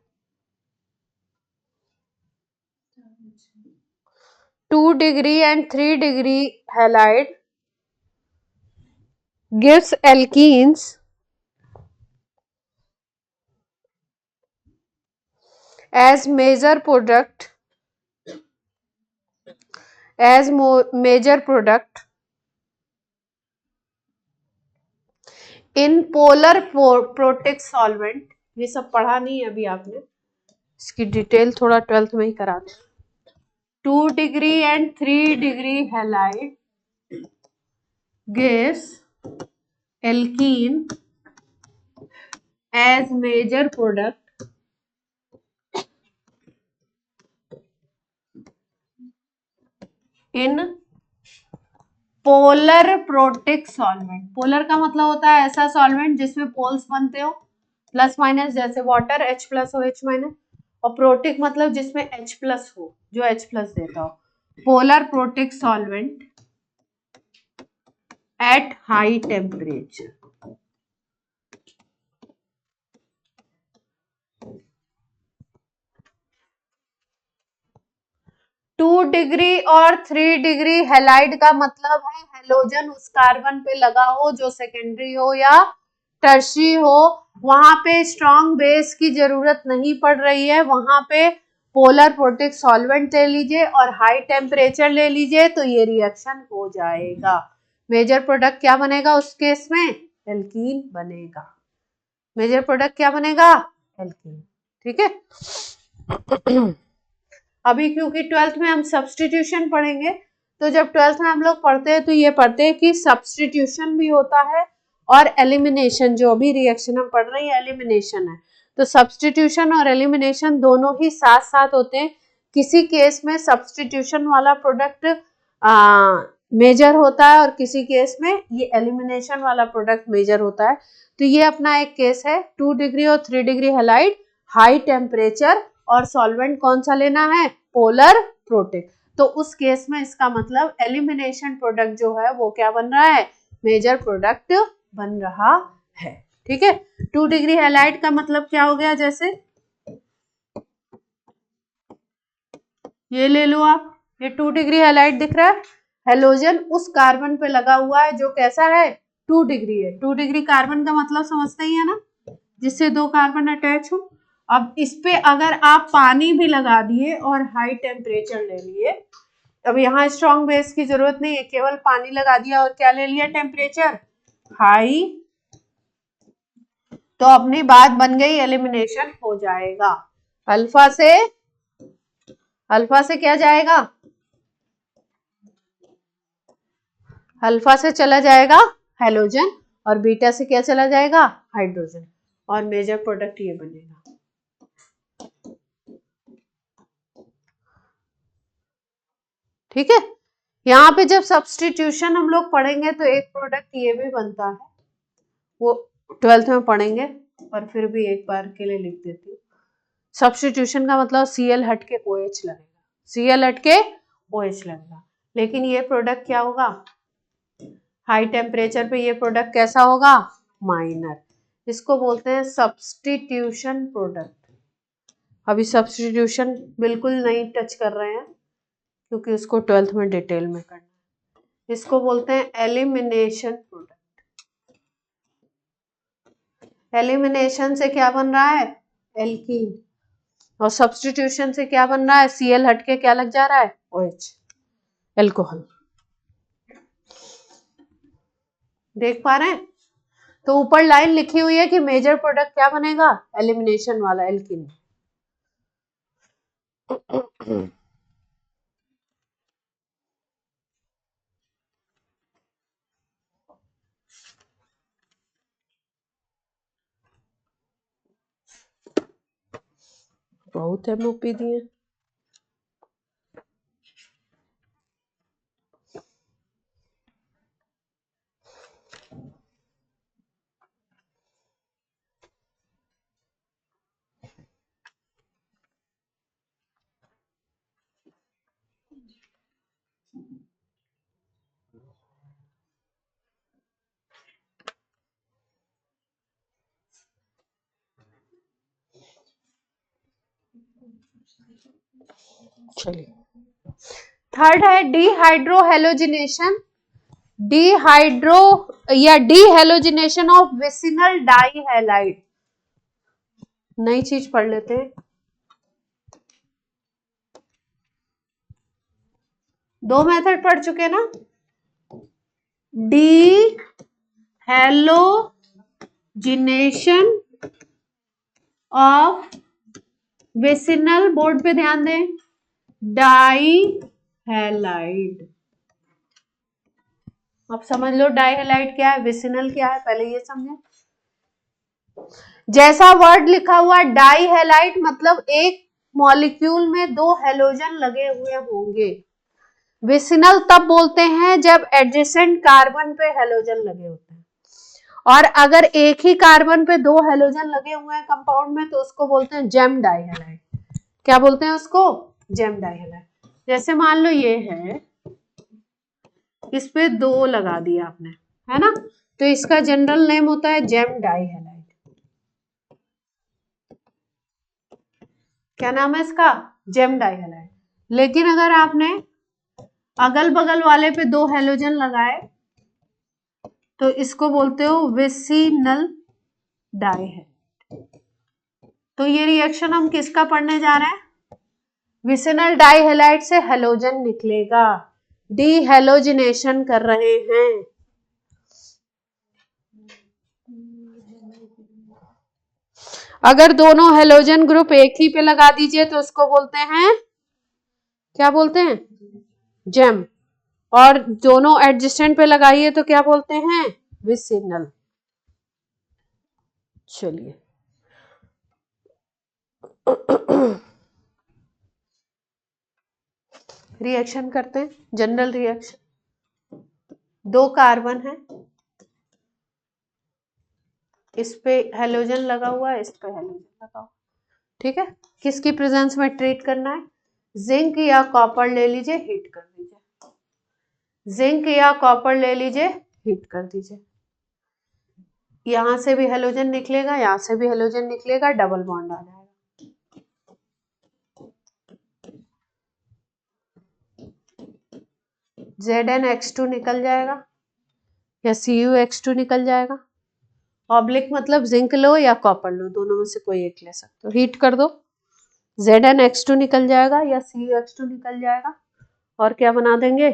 2 degree and 3 degree halide gives alkenes as major product in polar protic solvent। ये सब पढ़ा नहीं है अभी आपने, इसकी डिटेल थोड़ा 12th में ही करा दें। 2 degree and 3 degree halide gives alkene as major product in polar protic solvent. Polar का मतलब होता है ऐसा सॉल्वेंट जिसमें पोल्स बनते हो प्लस माइनस, जैसे वाटर H प्लस हो H माइनस, और प्रोटिक मतलब जिसमें H प्लस हो, जो H प्लस देता हो। Polar protic solvent at high temperature. Two degree और 3 डिग्री हैलाइड का मतलब है हेलोजन उस कार्बन पे लगा हो जो सेकेंडरी हो या टर्शरी हो, वहां पे स्ट्रॉन्ग बेस की जरूरत नहीं पड़ रही है, वहां पे पोलर प्रोटिक सॉल्वेंट ले लीजिए और हाई टेम्परेचर ले लीजिए, तो ये रिएक्शन हो जाएगा। मेजर प्रोडक्ट क्या बनेगा उस केस में? एल्कीन बनेगा। मेजर प्रोडक्ट क्या बनेगा? एल्कीन। ठीक है। अभी क्योंकि 12th में हम सब्स्टिट्यूशन पढ़ेंगे, तो जब 12th में हम लोग पढ़ते हैं तो ये पढ़ते हैं कि सब्स्टिट्यूशन भी होता है और एलिमिनेशन, जो भी रिएक्शन हम पढ़ रहे हैं एलिमिनेशन है, तो सब्स्टिट्यूशन और एलिमिनेशन दोनों ही साथ साथ होते हैं। किसी केस में सब्स्टिट्यूशन वाला प्रोडक्ट मेजर होता है और किसी केस में ये एलिमिनेशन वाला प्रोडक्ट मेजर होता है। तो ये अपना एक केस है 2 डिग्री और 3 डिग्री हैलाइड, हाई टेम्परेचर, और सॉल्वेंट कौन सा लेना है? Polar protic. तो उस केस में इसका मतलब एलिमिनेशन प्रोडक्ट जो है वो क्या बन रहा है? मेजर प्रोडक्ट बन रहा है। ठीक है। 2 डिग्री हैलाइड का मतलब क्या हो गया? जैसे ये ले लो आप, ये 2 डिग्री हैलाइड दिख रहा है, हेलोजन उस कार्बन पे लगा हुआ है जो कैसा है? 2 डिग्री है। 2 डिग्री कार्बन का मतलब समझते ही है ना, जिससे 2 कार्बन अटैच हो। अब इस पे अगर आप पानी भी लगा दिए और हाई टेम्परेचर ले लिए, अब यहाँ स्ट्रॉन्ग बेस की जरूरत नहीं है, केवल पानी लगा दिया और क्या ले लिया? टेम्परेचर हाई, तो अपनी बात बन गई, एलिमिनेशन हो जाएगा। अल्फा से क्या जाएगा? अल्फा से चला जाएगा हेलोजन और बीटा से क्या चला जाएगा? हाइड्रोजन, और मेजर प्रोडक्ट ये बनेगा। ठीक है। यहाँ पे जब सब्स्टिट्यूशन हम लोग पढ़ेंगे तो एक प्रोडक्ट ये भी बनता है, वो 12th में पढ़ेंगे, पर फिर भी एक बार के लिए लिख देती हूँ। सब्स्टिट्यूशन का मतलब Cl हट के OH लगेगा, Cl हट के OH लगेगा, लेकिन ये प्रोडक्ट क्या होगा? हाई टेम्परेचर पे ये प्रोडक्ट कैसा होगा? माइनर। इसको बोलते हैं सब्स्टिट्यूशन प्रोडक्ट। अभी सब्स्टिट्यूशन बिल्कुल नहीं टच कर रहे हैं क्योंकि उसको 12th में डिटेल में करना है। इसको बोलते हैं एलिमिनेशन प्रोडक्ट। एलिमिनेशन से क्या बन रहा है? एल्कीन। और सब्स्टिट्यूशन से क्या बन रहा है? Cl हट के क्या लग जा रहा है? OH, alcohol. देख पा रहे हैं? तो ऊपर लाइन लिखी हुई है कि मेजर प्रोडक्ट क्या बनेगा? एलिमिनेशन वाला, एल्कीन। बहुत MOP दिए। चलिए, थर्ड है dehydrohalogenation. Dehalogenation of vicinal dihalide. नई चीज पढ़ लेते हैं। दो मेथड पढ़ चुके ना, डिहेलोजिनेशन ऑफ विसिनल, बोर्ड पे ध्यान दें, डाइहैलाइड। अब समझ लो डाइहैलाइड क्या है, विसिनल क्या है, पहले ये समझे। जैसा वर्ड लिखा हुआ डाइहैलाइड मतलब एक मॉलिक्यूल में 2 हेलोजन लगे हुए होंगे। विसिनल तब बोलते हैं जब एडजेसेंट कार्बन पे हेलोजन लगे होते हैं, और अगर एक ही कार्बन पे 2 हेलोजन लगे हुए हैं कंपाउंड में तो उसको बोलते हैं जेम डाइहैलाइड। क्या बोलते हैं उसको? जेम डाइहैलाइड। जैसे मान लो ये है, इस पे 2 लगा दिया आपने, है ना, तो इसका जनरल नेम होता है जेम डाइहैलाइड। क्या नाम है इसका? जेम डाइहैलाइड। लेकिन अगर आपने अगल बगल वाले पे 2 हेलोजन लगाए तो इसको बोलते हो विसिनल डाई है। तो ये रिएक्शन हम किसका पढ़ने जा रहे हैं? विसिनल डाई हैलाइड से हेलोजन निकलेगा, डीहेलोजिनेशन कर रहे हैं। अगर दोनों हेलोजन ग्रुप एक ही पे लगा दीजिए तो उसको बोलते हैं, क्या बोलते हैं? जेम। और दोनों एडजेसेंट पे लगाइए तो क्या बोलते हैं? विसिनल। चलिए रिएक्शन करते हैं, जनरल रिएक्शन। 2 कार्बन है, इस पे हेलोजन लगा हुआ है, इस पे हेलोजन लगा हुआ, ठीक है। किसकी प्रेजेंस में ट्रीट करना है? जिंक या कॉपर ले लीजिए, हीट कर दीजिए। जिंक या कॉपर ले लीजिए, हीट कर दीजिए। यहां से भी हेलोजन निकलेगा, यहां से भी हेलोजन निकलेगा, डबल बॉन्ड आ जाएगा। ZnH2 निकल जाएगा या CuH2 निकल जाएगा। ऑब्लिक मतलब जिंक लो या कॉपर लो, दोनों में से कोई एक ले सकते हो। हीट कर दो, ZnH2 निकल जाएगा या CuH2 निकल जाएगा, और क्या बना देंगे?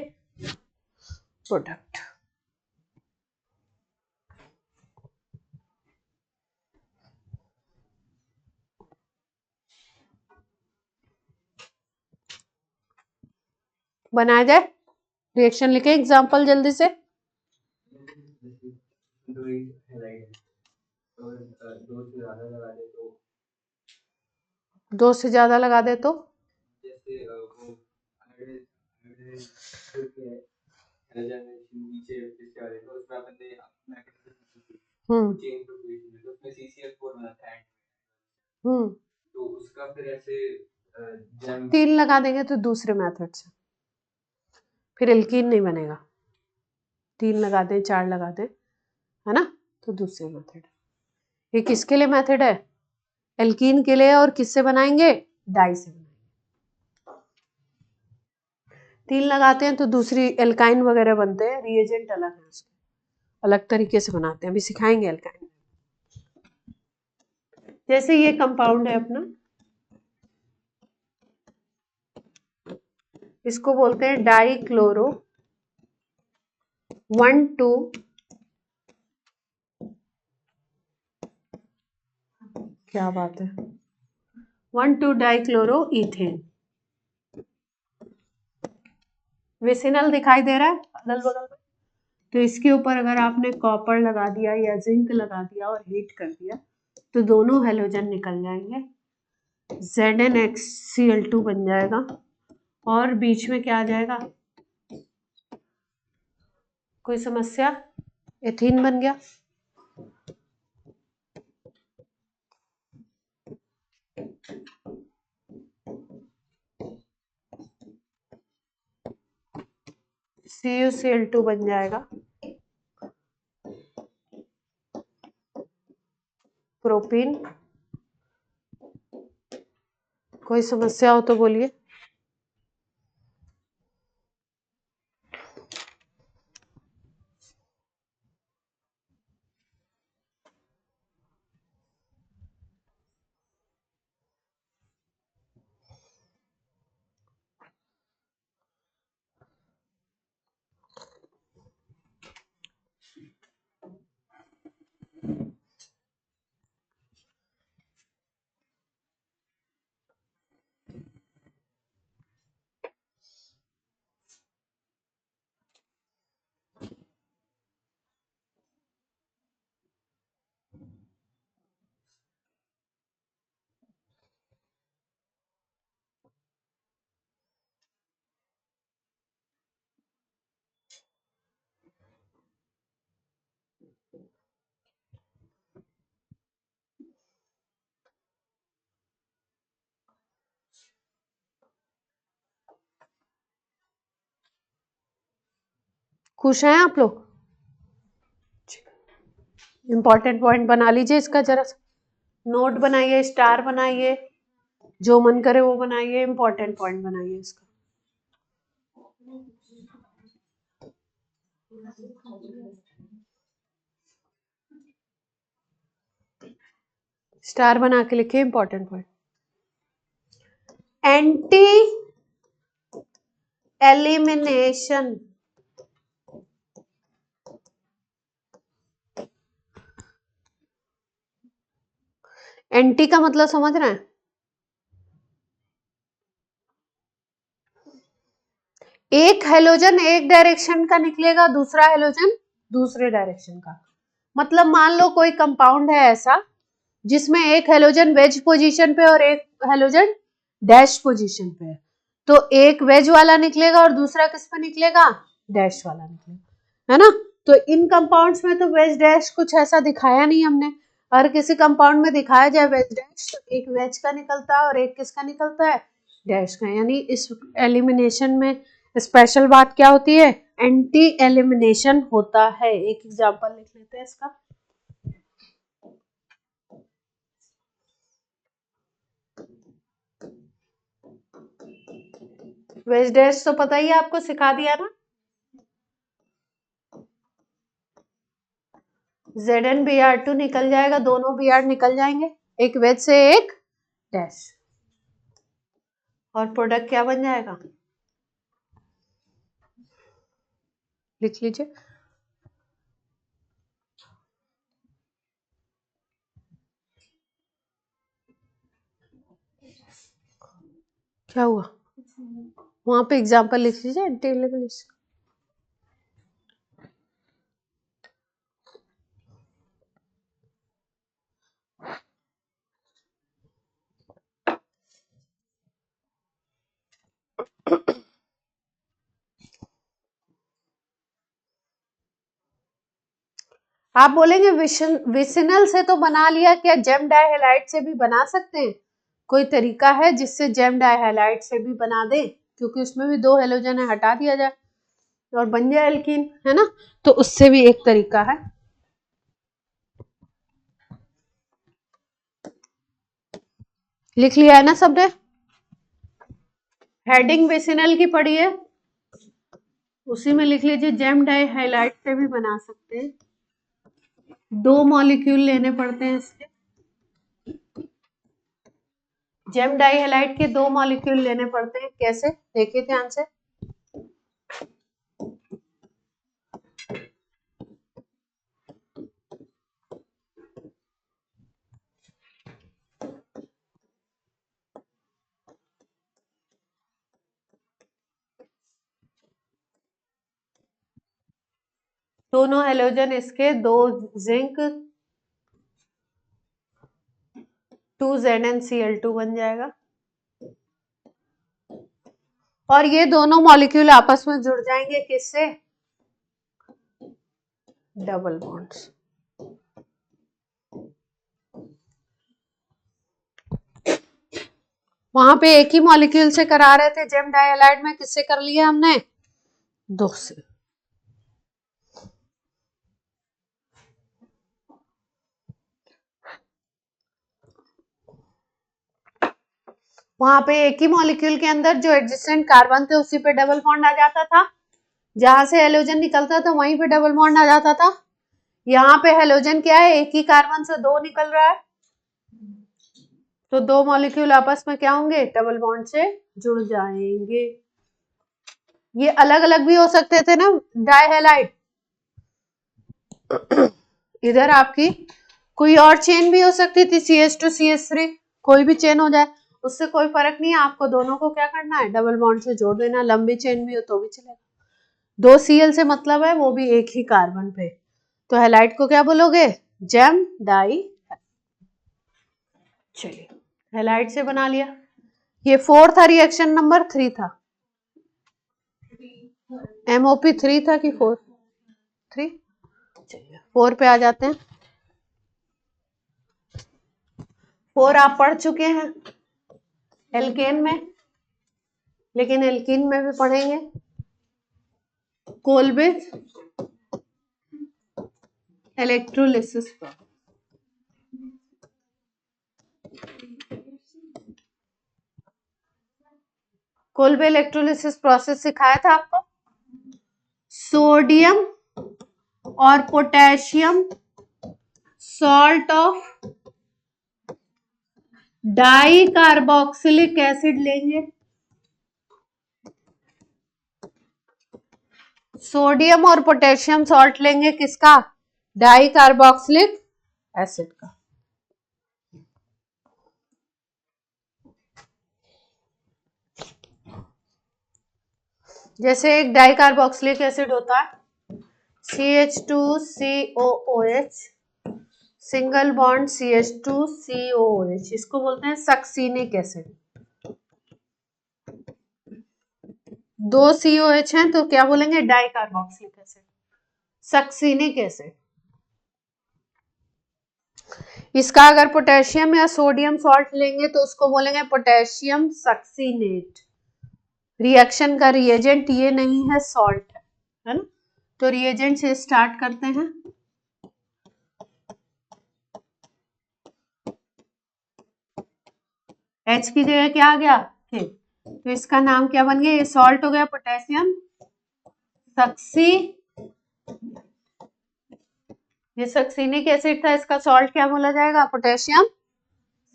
प्रोडक्ट। बनाया जाए, रिएक्शन लिखे, एग्जांपल जल्दी से। दो से ज्यादा लगा दे तो तो उसका फिर ऐसे 3 लगा देंगे तो दूसरे मेथड से, फिर एल्कीन नहीं बनेगा। 3 लगा दें, 4 लगा दें, है ना, तो दूसरे मेथड। ये किसके लिए मेथड है? एल्कीन के लिए। और किससे बनाएंगे? डाई से बनाएंगे। 3 लगाते हैं तो दूसरी एल्काइन वगैरह बनते हैं, रिएजेंट अलग है उसके, अलग तरीके से बनाते हैं, अभी सिखाएंगे एल्काइन। जैसे ये कंपाउंड है अपना, इसको बोलते हैं डाई क्लोरो 1,2 क्या बात है 1,2 डाइक्लोरो इथेन। विसिनल दिखाई दे रहा है अगल बगल में, तो इसके ऊपर अगर आपने कॉपर लगा दिया या जिंक लगा दिया और हीट कर दिया तो दोनों हेलोजन निकल जाएंगे, ZnHCl2 बन जाएगा, और बीच में क्या आ जाएगा? कोई समस्या? एथीन बन गया। CuCl2 बन जाएगा, प्रोपीन। कोई समस्या हो तो बोलिए। खुश हैं आप लोग? इंपॉर्टेंट पॉइंट बना लीजिए इसका, जरा नोट बनाइए, स्टार बनाइए, जो मन करे वो बनाइए, इंपॉर्टेंट पॉइंट बनाइए इसका। स्टार बना के लिखिए important word. Anti elimination, anti का मतलब समझ रहे हैं? एक हेलोजन एक डायरेक्शन का निकलेगा, दूसरा हेलोजन दूसरे डायरेक्शन का। मतलब मान लो कोई कंपाउंड है ऐसा जिसमें एक हेलोजन वेज पोजीशन पे और एक हेलोजन डैश पोजीशन पे है, तो एक वेज वाला निकलेगा और दूसरा किस पे निकलेगा? डैश वाला निकलेगा, है ना। तो इन कंपाउंड्स में तो वेज डैश कुछ ऐसा दिखाया नहीं हमने। अगर किसी कंपाउंड में दिखाया जाए वेज डैश, तो एक वेज का निकलता है और एक किसका निकलता है? डैश का। यानी इस एलिमिनेशन में स्पेशल बात क्या होती है? एंटी एलिमिनेशन होता है। एक एग्जांपल लिख लेते हैं इसका। वेज डैश तो पता ही है आपको, सिखा दिया ना। ZnBr2 निकल जाएगा, दोनों Br निकल जाएंगे, एक वेज से एक डैश, और प्रोडक्ट क्या बन जाएगा? लिख लीजिए। क्या हुआ? वहां पे एग्जांपल लिख लीजिए एंटी एलिमिनेशन। आप बोलेंगे विसिनल से तो बना लिया, क्या जेम डाइहैलाइड से भी बना सकते हैं? कोई तरीका है जिससे जेम डाइहैलाइड से भी बना दे? क्योंकि उसमें भी दो हेलोजन है, हटा दिया जाए और बन जाए एल्कीन, है ना। तो उससे भी एक तरीका है। लिख लिया है ना सबने? हेडिंग विसिनल की पढ़ी है, उसी में लिख लीजिए जेम डाइहैलाइड से भी बना सकते हैं। दो मॉलिक्यूल लेने पड़ते हैं इसके, जेम डाइहैलाइड के दो मॉलिक्यूल लेने पड़ते हैं। कैसे? देखिए ध्यान से। दोनों हेलोजन इसके, दो जिंक, 2ZnCl2 बन जाएगा, और ये दोनों मॉलिक्यूल आपस में जुड़ जाएंगे किससे? Double bonds. वहां पे एक ही मॉलिक्यूल से करा रहे थे, जेम डाइहैलाइड में किससे कर लिया हमने? दो से। वहां पे एक ही मॉलिक्यूल के अंदर जो एडजेसेंट कार्बन थे उसी पे डबल बॉन्ड आ जाता था, जहां से हेलोजन निकलता था वहीं पे डबल बॉन्ड आ जाता था। यहाँ पे हेलोजन क्या है? एक ही कार्बन से दो निकल रहा है, तो दो मॉलिक्यूल आपस में क्या होंगे? डबल बॉन्ड से जुड़ जाएंगे। ये अलग अलग भी हो सकते थे ना डाइहैलाइड। इधर आपकी कोई और चेन भी हो सकती थी, CH2CH3, कोई भी चेन हो जाए, उससे कोई फर्क नहीं है। आपको दोनों को क्या करना है? डबल बॉन्ड से जोड़ देना। लंबी चेन भी हो तो भी चलेगा। दो Cl से मतलब है, वो भी एक ही कार्बन पे। तो हैलाइड को क्या बोलोगे? GeM die. चलिए, हैलाइड से बना लिया। ये 4 था, रिएक्शन नंबर 3 था। MOP3 था कि 4? 3। चलिए 4 पे आ जाते हैं। 4 आप पढ़ चुके हैं एल्केन में, लेकिन एल्कीन में भी पढ़ेंगे। Kolbe electrolysis, Kolbe electrolysis process सिखाया था आपको। सोडियम और potassium salt of di carboxylic acid लेंगे, सोडियम और पोटेशियम सॉल्ट लेंगे, किसका? डाई कार्बोक्सिलिक एसिड का। जैसे एक डाई कार्बोक्सिलिक एसिड होता है CH2COOH, सिंगल बॉन्ड CH2COOH, इसको बोलते हैं सक्सीनिक एसिड। दो COH हैं तो क्या बोलेंगे? Di carboxylic acid, succinic acid. इसका अगर पोटेशियम या सोडियम सॉल्ट लेंगे तो उसको बोलेंगे पोटेशियम सक्सीनेट। रिएक्शन का रिएजेंट ये नहीं है, सॉल्ट है ना। तो रिएजेंट से स्टार्ट करते हैं। H की जगह क्या आ गया? K। तो इसका नाम क्या बन गया? ये सॉल्ट हो गया पोटेशियम सक्सी, ये सक्सीनिक एसिड था, इसका सॉल्ट क्या बोला जाएगा? Potassium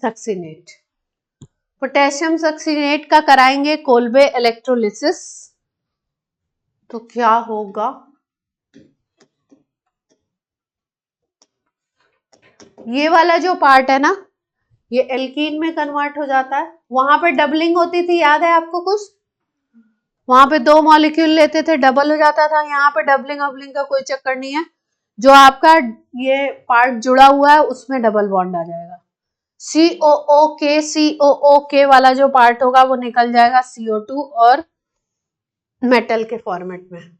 succinate. पोटेशियम सक्सीनेट का कराएंगे कोल्बे इलेक्ट्रोलिसिस, तो क्या होगा? ये वाला जो पार्ट है ना, ये एल्कीन में कन्वर्ट हो जाता है। वहां पे डबलिंग होती थी, याद है आपको कुछ? वहां पे 2 मॉलिक्यूल लेते थे, डबल हो जाता था। यहाँ पे डबलिंग अबलिंग का कोई चक्कर नहीं है, जो आपका ये पार्ट जुड़ा हुआ है उसमें डबल बॉन्ड आ जाएगा। COOK वाला जो पार्ट होगा वो निकल जाएगा CO2 और मेटल के फॉर्मेट में।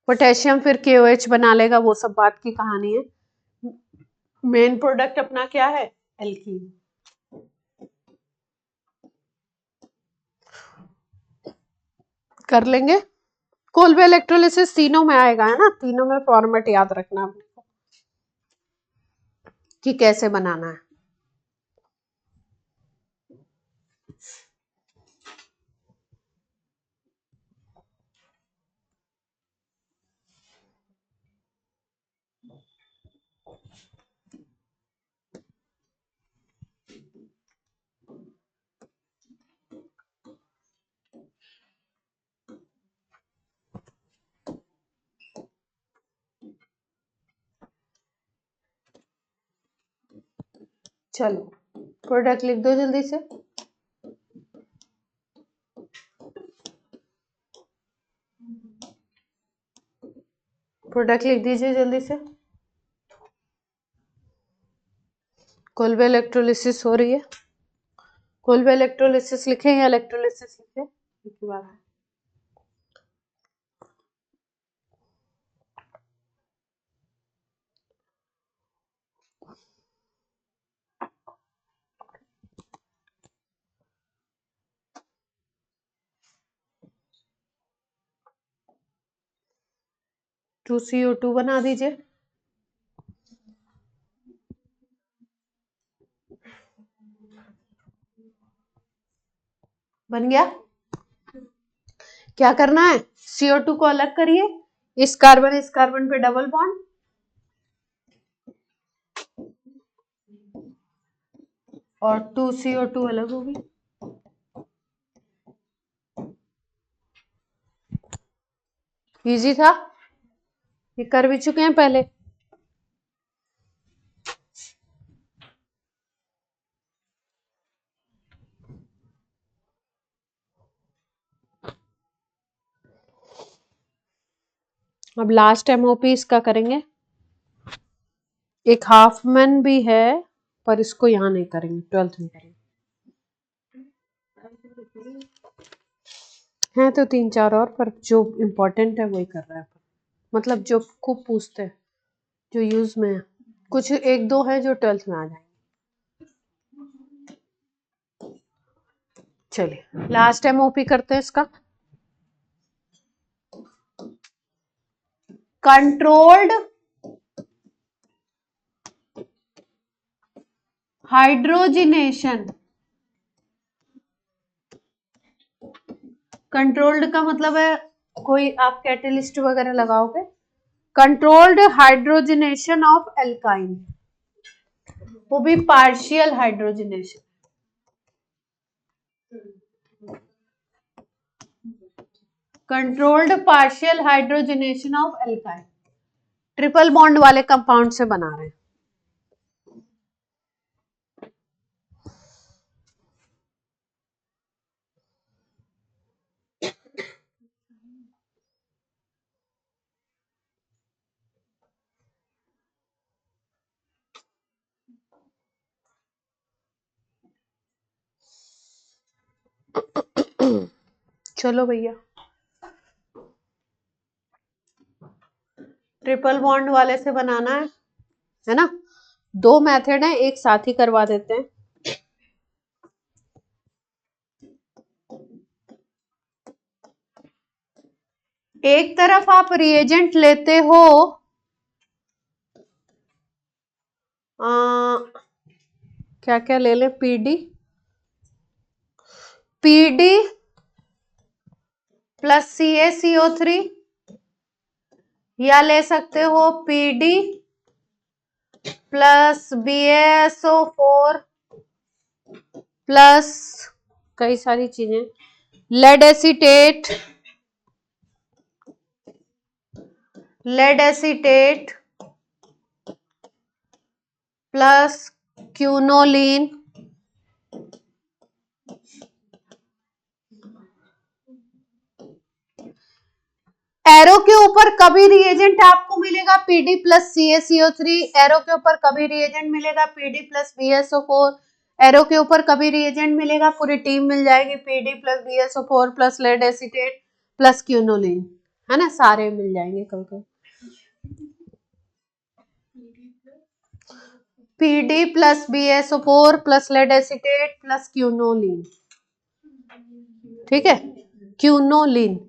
पोटेशियम फिर KOH बना लेगा, वो सब बात की कहानी है। मेन प्रोडक्ट अपना क्या है? एल्कीन। कर लेंगे। कोल्बे इलेक्ट्रोलिसिस तीनों में आएगा, है ना, तीनों में फॉर्मेट याद रखना आपको कि कैसे बनाना है। चलो प्रोडक्ट लिख दो जल्दी से। प्रोडक्ट लिख दीजिए जल्दी से। कोल्बे इलेक्ट्रोलिसिस हो रही है। कोल्बे इलेक्ट्रोलिसिस लिखे या इलेक्ट्रोलिसिस लिखे? एक ही बात है। टू CO2 बना दीजिए। बन गया। क्या करना है? CO2 को अलग करिए, इस कार्बन पे डबल बॉन्ड, और 2 CO2 अलग होगी। इजी था, ये कर भी चुके हैं पहले। अब लास्ट MOP इसका करेंगे। एक हाफमैन भी है पर इसको यहाँ नहीं करेंगे, 12th में करेंगे। हैं तो 3-4 और, पर जो इम्पोर्टेंट है वही कर रहा है, मतलब जो खूब पूछते हैं, जो यूज में है। कुछ 1-2 है जो 12th में आ जाएंगे। चलिए लास्ट MOP करते हैं इसका। Controlled hydrogenation. कंट्रोल्ड का मतलब है कोई आप कैटेलिस्ट वगैरह लगाओगे कंट्रोल्ड हाइड्रोजनेशन ऑफ एल्काइन, वो भी partial hydrogenation. Controlled partial hydrogenation of alkyne, triple bond वाले कंपाउंड से बना रहे हैं। चलो भैया, ट्रिपल बॉन्ड वाले से बनाना है ना। दो मेथड है, एक साथ ही करवा देते हैं। एक तरफ आप रिएजेंट लेते हो क्या क्या ले ले, पीडी प्लस CaCO3, या ले सकते हो पीडी प्लस BaSO4 प्लस कई सारी चीजें, lead acetate plus quinoline, arrow के ऊपर कभी रिएजेंट आपको मिलेगा पीडी प्लस CaCO3, एरो के ऊपर कभी रिएजेंट मिलेगा पीडी प्लस BaSO4, एरो के ऊपर कभी रिएजेंट मिलेगा, पूरी टीम मिल जाएगी PD plus BaSO4 plus lead acetate plus quinoline, है ना, सारे मिल जाएंगे कभी। PD plus BaSO4 plus lead acetate plus quinoline, ठीक है, क्यूनोलिन।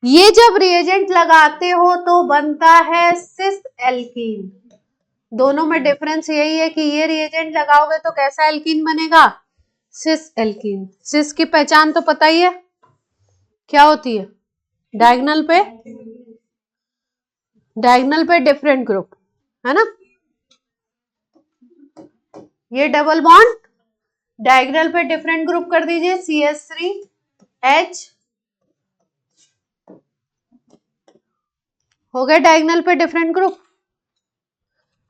ये जब रिएजेंट लगाते हो तो बनता है सिस एल्कीन। दोनों में डिफरेंस यही है कि ये रिएजेंट लगाओगे तो कैसा एल्कीन बनेगा, सिस एल्कीन। सिस की पहचान तो पता ही है, क्या होती है, डायगोनल पे डिफरेंट ग्रुप, है ना। ये डबल बॉन्ड डायगोनल पे डिफरेंट ग्रुप कर दीजिए, CH3H हो गया डायगोनल पे डिफरेंट ग्रुप।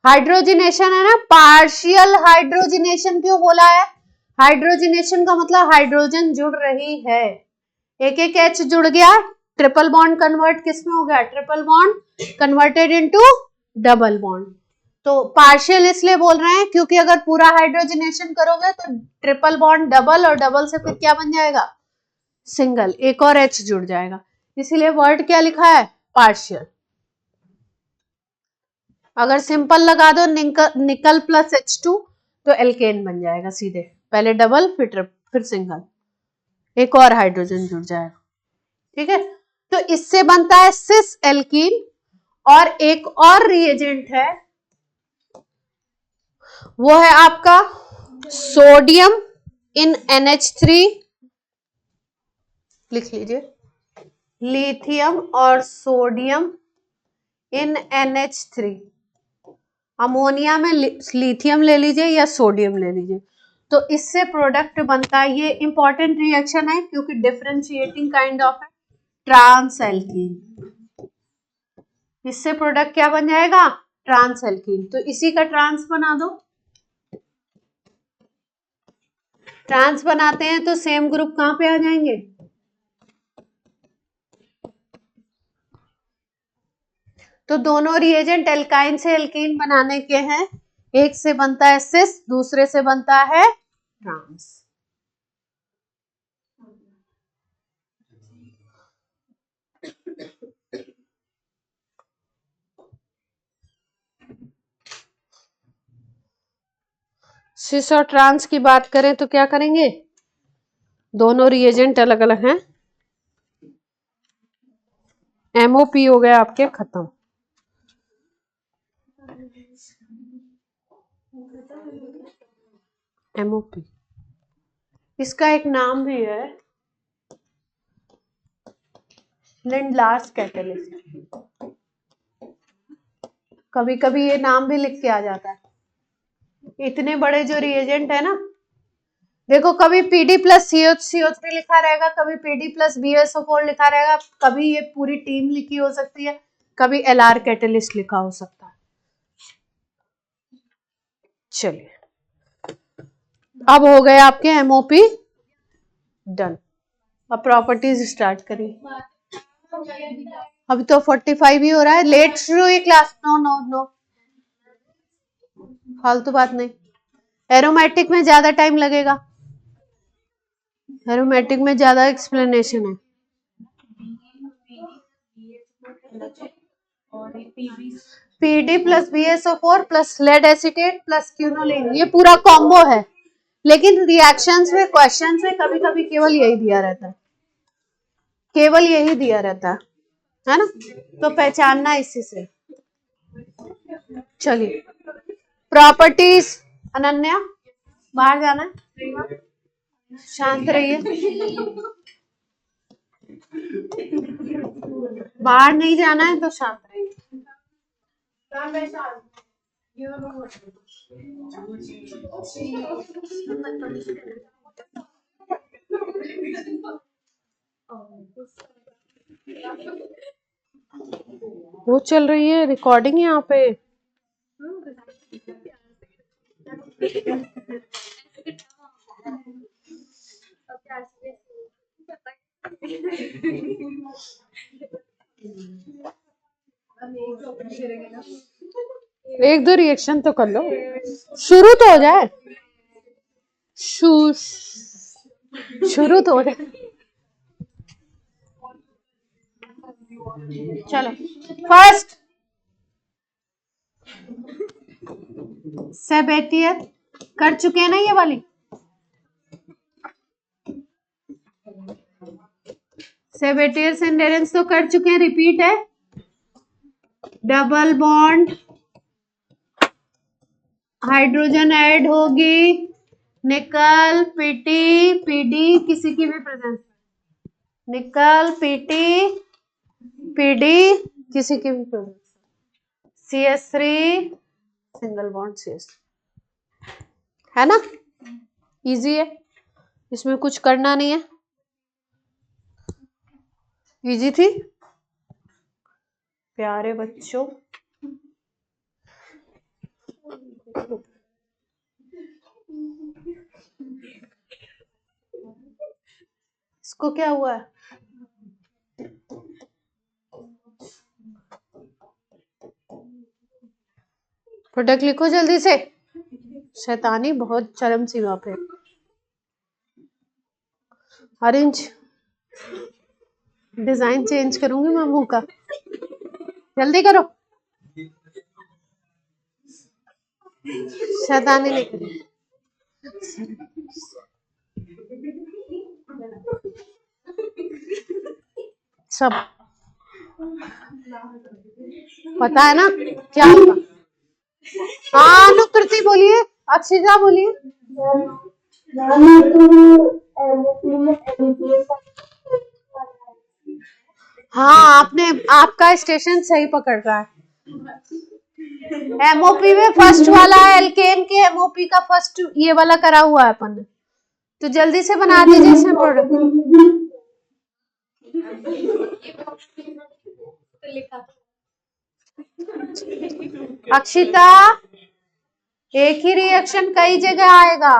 हाइड्रोजनेशन है ना, पार्शियल हाइड्रोजनेशन क्यों बोला है, हाइड्रोजनेशन का मतलब हाइड्रोजन जुड़ रही है, एक एक H जुड़ गया, ट्रिपल बॉन्ड कन्वर्ट किसमें हो गया, triple bond converted into double bond. तो पार्शियल इसलिए बोल रहे हैं क्योंकि अगर पूरा हाइड्रोजनेशन करोगे तो ट्रिपल बॉन्ड डबल, और डबल से फिर क्या बन जाएगा, सिंगल, एक और H जुड़ जाएगा, इसीलिए वर्ड क्या लिखा है, पार्शियल। अगर सिंपल लगा दो निकल प्लस H2 तो एल्केन बन जाएगा सीधे, पहले डबल फिर सिंगल, एक और हाइड्रोजन जुड़ जाएगा, ठीक है। तो इससे बनता है सिस एल्कीन। और एक और रिएजेंट है, वो है आपका सोडियम इन NH3, लिख लीजिए, लिथियम और सोडियम इन NH3, अमोनिया में लिथियम ले लीजिए या सोडियम ले लीजिए, तो इससे प्रोडक्ट बनता है, ये इंपॉर्टेंट रिएक्शन है क्योंकि डिफरेंशिएटिंग काइंड ऑफ है, ट्रांस एल्कीन। इससे प्रोडक्ट क्या बन जाएगा, ट्रांस एल्कीन। तो इसी का ट्रांस बना दो, ट्रांस बनाते हैं तो सेम ग्रुप कहां पे आ जाएंगे, तो दोनों रिएजेंट एल्काइन से एल्कीन बनाने के हैं, एक से बनता है सिस, दूसरे से बनता है ट्रांस। सिस और ट्रांस की बात करें तो क्या करेंगे, दोनों रिएजेंट अलग अलग हैं, MOP हो गया आपके खत्म। MOP इसका एक नाम भी है, लिंडलार्स कैटेलिस्ट। कभी कभी ये नाम भी लिख के आ जाता है। इतने बड़े जो रिएजेंट है ना, देखो कभी PD प्लस CH3 लिखा रहेगा, कभी PD प्लस BSO4 लिखा रहेगा, कभी ये पूरी टीम लिखी हो सकती है, कभी LR कैटेलिस्ट लिखा हो सकता है। चलिए अब हो गए आपके MOP डन। अब प्रॉपर्टीज स्टार्ट करिए। अभी तो 45 ही हो रहा है, लेट शुरू हुई क्लास। नो नो नो, फालतू बात नहीं। एरोमेटिक में ज्यादा टाइम लगेगा, एरोमेटिक में ज्यादा एक्सप्लेनेशन है। PD plus BSO4 plus lead acetate plus quinoline, ये पूरा कॉम्बो है। लेकिन रिएक्शंस में, क्वेश्चंस में कभी कभी केवल यही दिया रहता है, केवल यही दिया रहता है ना, तो पहचानना इसी से। चलिए प्रॉपर्टीज। अनन्या बाहर जाना है, शांत रहिए। बाहर नहीं जाना है तो शांत रहिए। वो चल रही है रिकॉर्डिंग यहाँ पे। एक दो रिएक्शन तो कर लो, शुरू तो हो जाए, शुरू तो हो जाए। चलो फर्स्ट सेबेटियर कर चुके हैं ना ये वाली, सेबेटियर सेंडेरेंस तो कर चुके हैं, रिपीट है। डबल बॉन्ड, हाइड्रोजन ऐड होगी, निकल पीडी किसी की भी प्रेजेंस, निकल पीडी किसी की भी presence, CS3 single bond CS, है ना, इजी है, इसमें कुछ करना नहीं है, इजी थी प्यारे बच्चों। इसको क्या हुआ है, प्रोडक्ट लिखो जल्दी से, शैतानी बहुत चरम सीमा पे। ऑरेंज डिजाइन चेंज करूंगी मैं मुंह का, जल्दी करो, शैतानी नहीं करी। सब पता है ना क्या होगा। हाँ अनुकृति बोलिए, अक्षिता बोलिए। हाँ आपने, आपका स्टेशन सही पकड़ रहा है। MOP में फर्स्ट वाला है, एल्केन के MOP का फर्स्ट ये वाला करा हुआ है अपन ने, तो जल्दी से बना दीजिए इसमें प्रोडक्ट। अक्षिता एक ही रिएक्शन कई जगह आएगा,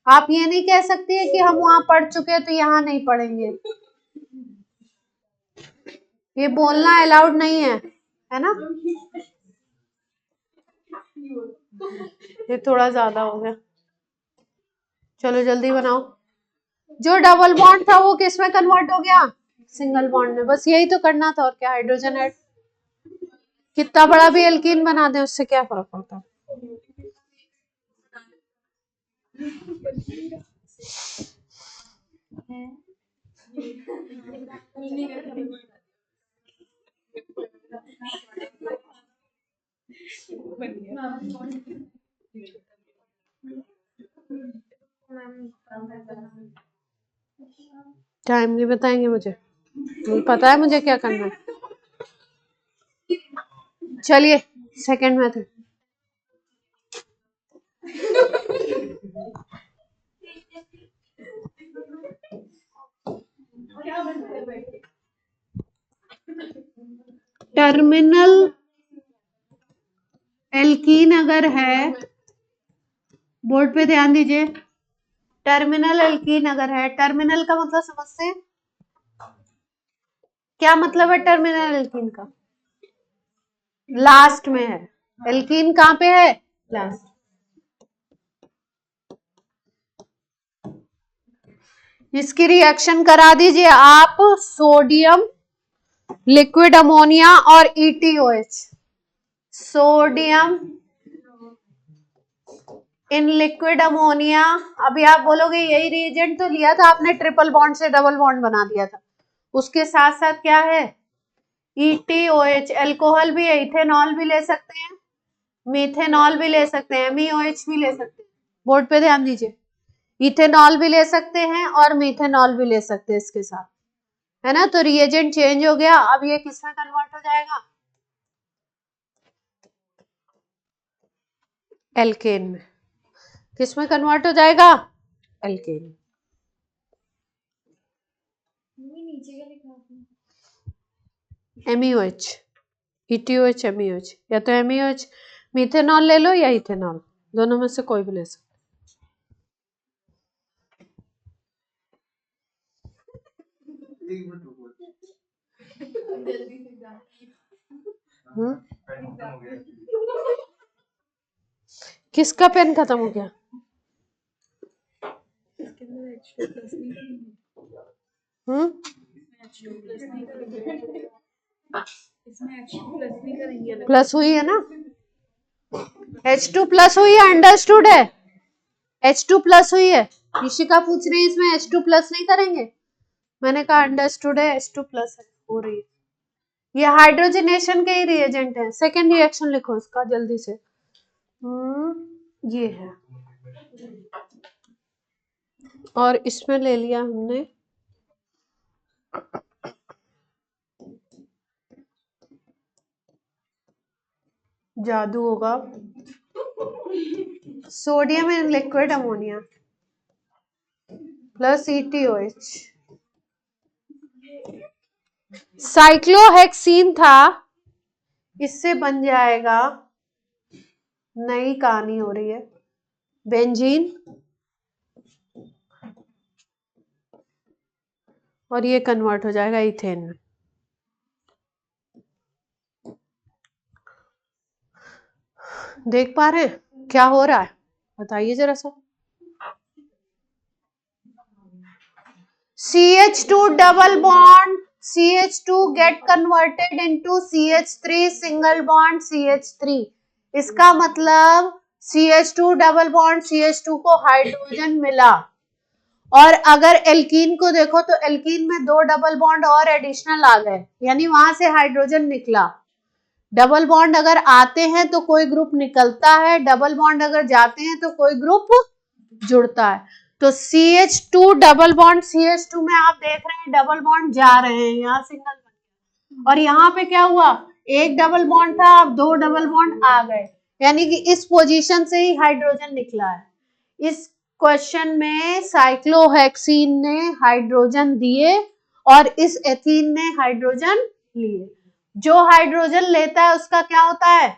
आप ये नहीं कह सकती है कि हम वहां पढ़ चुके हैं तो यहाँ नहीं पढ़ेंगे, ये बोलना अलाउड नहीं है ना। ये थोड़ा ज्यादा हो गया, चलो जल्दी बनाओ। जो डबल बॉन्ड था वो किस में कन्वर्ट हो गया, सिंगल बॉन्ड में, बस यही तो करना था और क्या। हाइड्रोजन ऐड, कितना बड़ा भी एल्कीन बना दे उससे क्या फर्क पड़ता है। टाइम नहीं बताएंगे मुझे, नहीं पता है मुझे क्या करना है। चलिए सेकेंड मेथड। टर्मिनल एल्कीन अगर है, बोर्ड पे ध्यान दीजिए, टर्मिनल एल्कीन अगर है, टर्मिनल का मतलब समझते हैं क्या मतलब है टर्मिनल एल्कीन का? लास्ट में है। एल्कीन कहां पे है? लास्ट। इसकी रिएक्शन करा दीजिए आप, सोडियम, लिक्विड अमोनिया और ETOH। Sodium in liquid ammonia. अभी आप बोलोगे यही रिएजेंट तो लिया था आपने, ट्रिपल बॉन्ड से डबल बॉन्ड बना दिया था। उसके साथ साथ क्या है? ETOH। एल्कोहल भी है, इथेनॉल भी ले सकते हैं, मिथेनॉल भी ले सकते हैं, MEOH भी ले सकते हैं। बोर्ड पे ध्यान दीजिए, इथेनॉल भी ले सकते हैं और मिथेनॉल भी ले सकते हैं इसके साथ, है ना। तो रिएजेंट चेंज हो गया, अब ये किसमें कन्वर्ट हो जाएगा? एल्केन में। किसमें कन्वर्ट हो जाएगा? एल्केन। MEOH, ETOH, MEOH, या तो MEOH मिथेनॉल ले लो या इथेनॉल, दोनों में से कोई भी ले सकते। किसका पेन खत्म हो गया? प्लस हुई है ना? H2 प्लस हुई है, अंडरस्टूड है? H2 प्लस हुई है। ऋषिका पूछ रही है इसमें H2 प्लस नहीं करेंगे? मैंने कहा अंडरस्टूड है, H2 प्लस है, हो रही है। ये हाइड्रोजनेशन के ही रिएजेंट है। सेकेंड रिएक्शन लिखो इसका जल्दी से। ये है, और इसमें ले लिया हमने जादू होगा, sodium and liquid ammonia plus ETOH। Cyclohexene था, इससे बन जाएगा, नई कहानी हो रही है, बेंजीन, और ये कन्वर्ट हो जाएगा इथेन में। देख पा रहे हैं क्या हो रहा है? बताइए जरा सा। CH2 double bond, CH2 get converted into CH3 single bond CH3। इसका मतलब CH2 डबल बॉन्ड CH2 को हाइड्रोजन मिला। और अगर एल्कीन को देखो तो एल्कीन में 2 डबल बॉन्ड और एडिशनल आ गए, यानी वहां से हाइड्रोजन निकला। डबल बॉन्ड अगर आते हैं तो कोई ग्रुप निकलता है, डबल बॉन्ड अगर जाते हैं तो कोई ग्रुप जुड़ता है। तो CH2 डबल बॉन्ड CH2 में आप देख रहे हैं डबल बॉन्ड जा रहे हैं, यहाँ सिंगल बन गया। और यहाँ पे क्या हुआ? एक डबल बॉन्ड था, अब 2 डबल बॉन्ड आ गए, यानी कि इस पोजीशन से ही हाइड्रोजन निकला है। इस क्वेश्चन में साइक्लोहेक्सीन ने हाइड्रोजन दिए और इस एथीन ने हाइड्रोजन लिए। जो हाइड्रोजन लेता है उसका क्या होता है?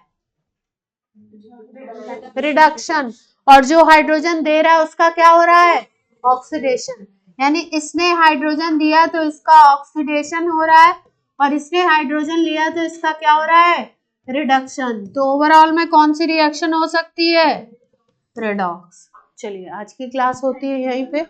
रिडक्शन। और जो हाइड्रोजन दे रहा है उसका क्या हो रहा है? ऑक्सीडेशन। यानी इसने हाइड्रोजन दिया तो इसका ऑक्सीडेशन हो रहा है, और इसने हाइड्रोजन लिया तो इसका क्या हो रहा है? रिडक्शन। तो ओवरऑल में कौन सी रिएक्शन हो सकती है? रेडॉक्स। चलिए आज की क्लास होती है यहीं पे।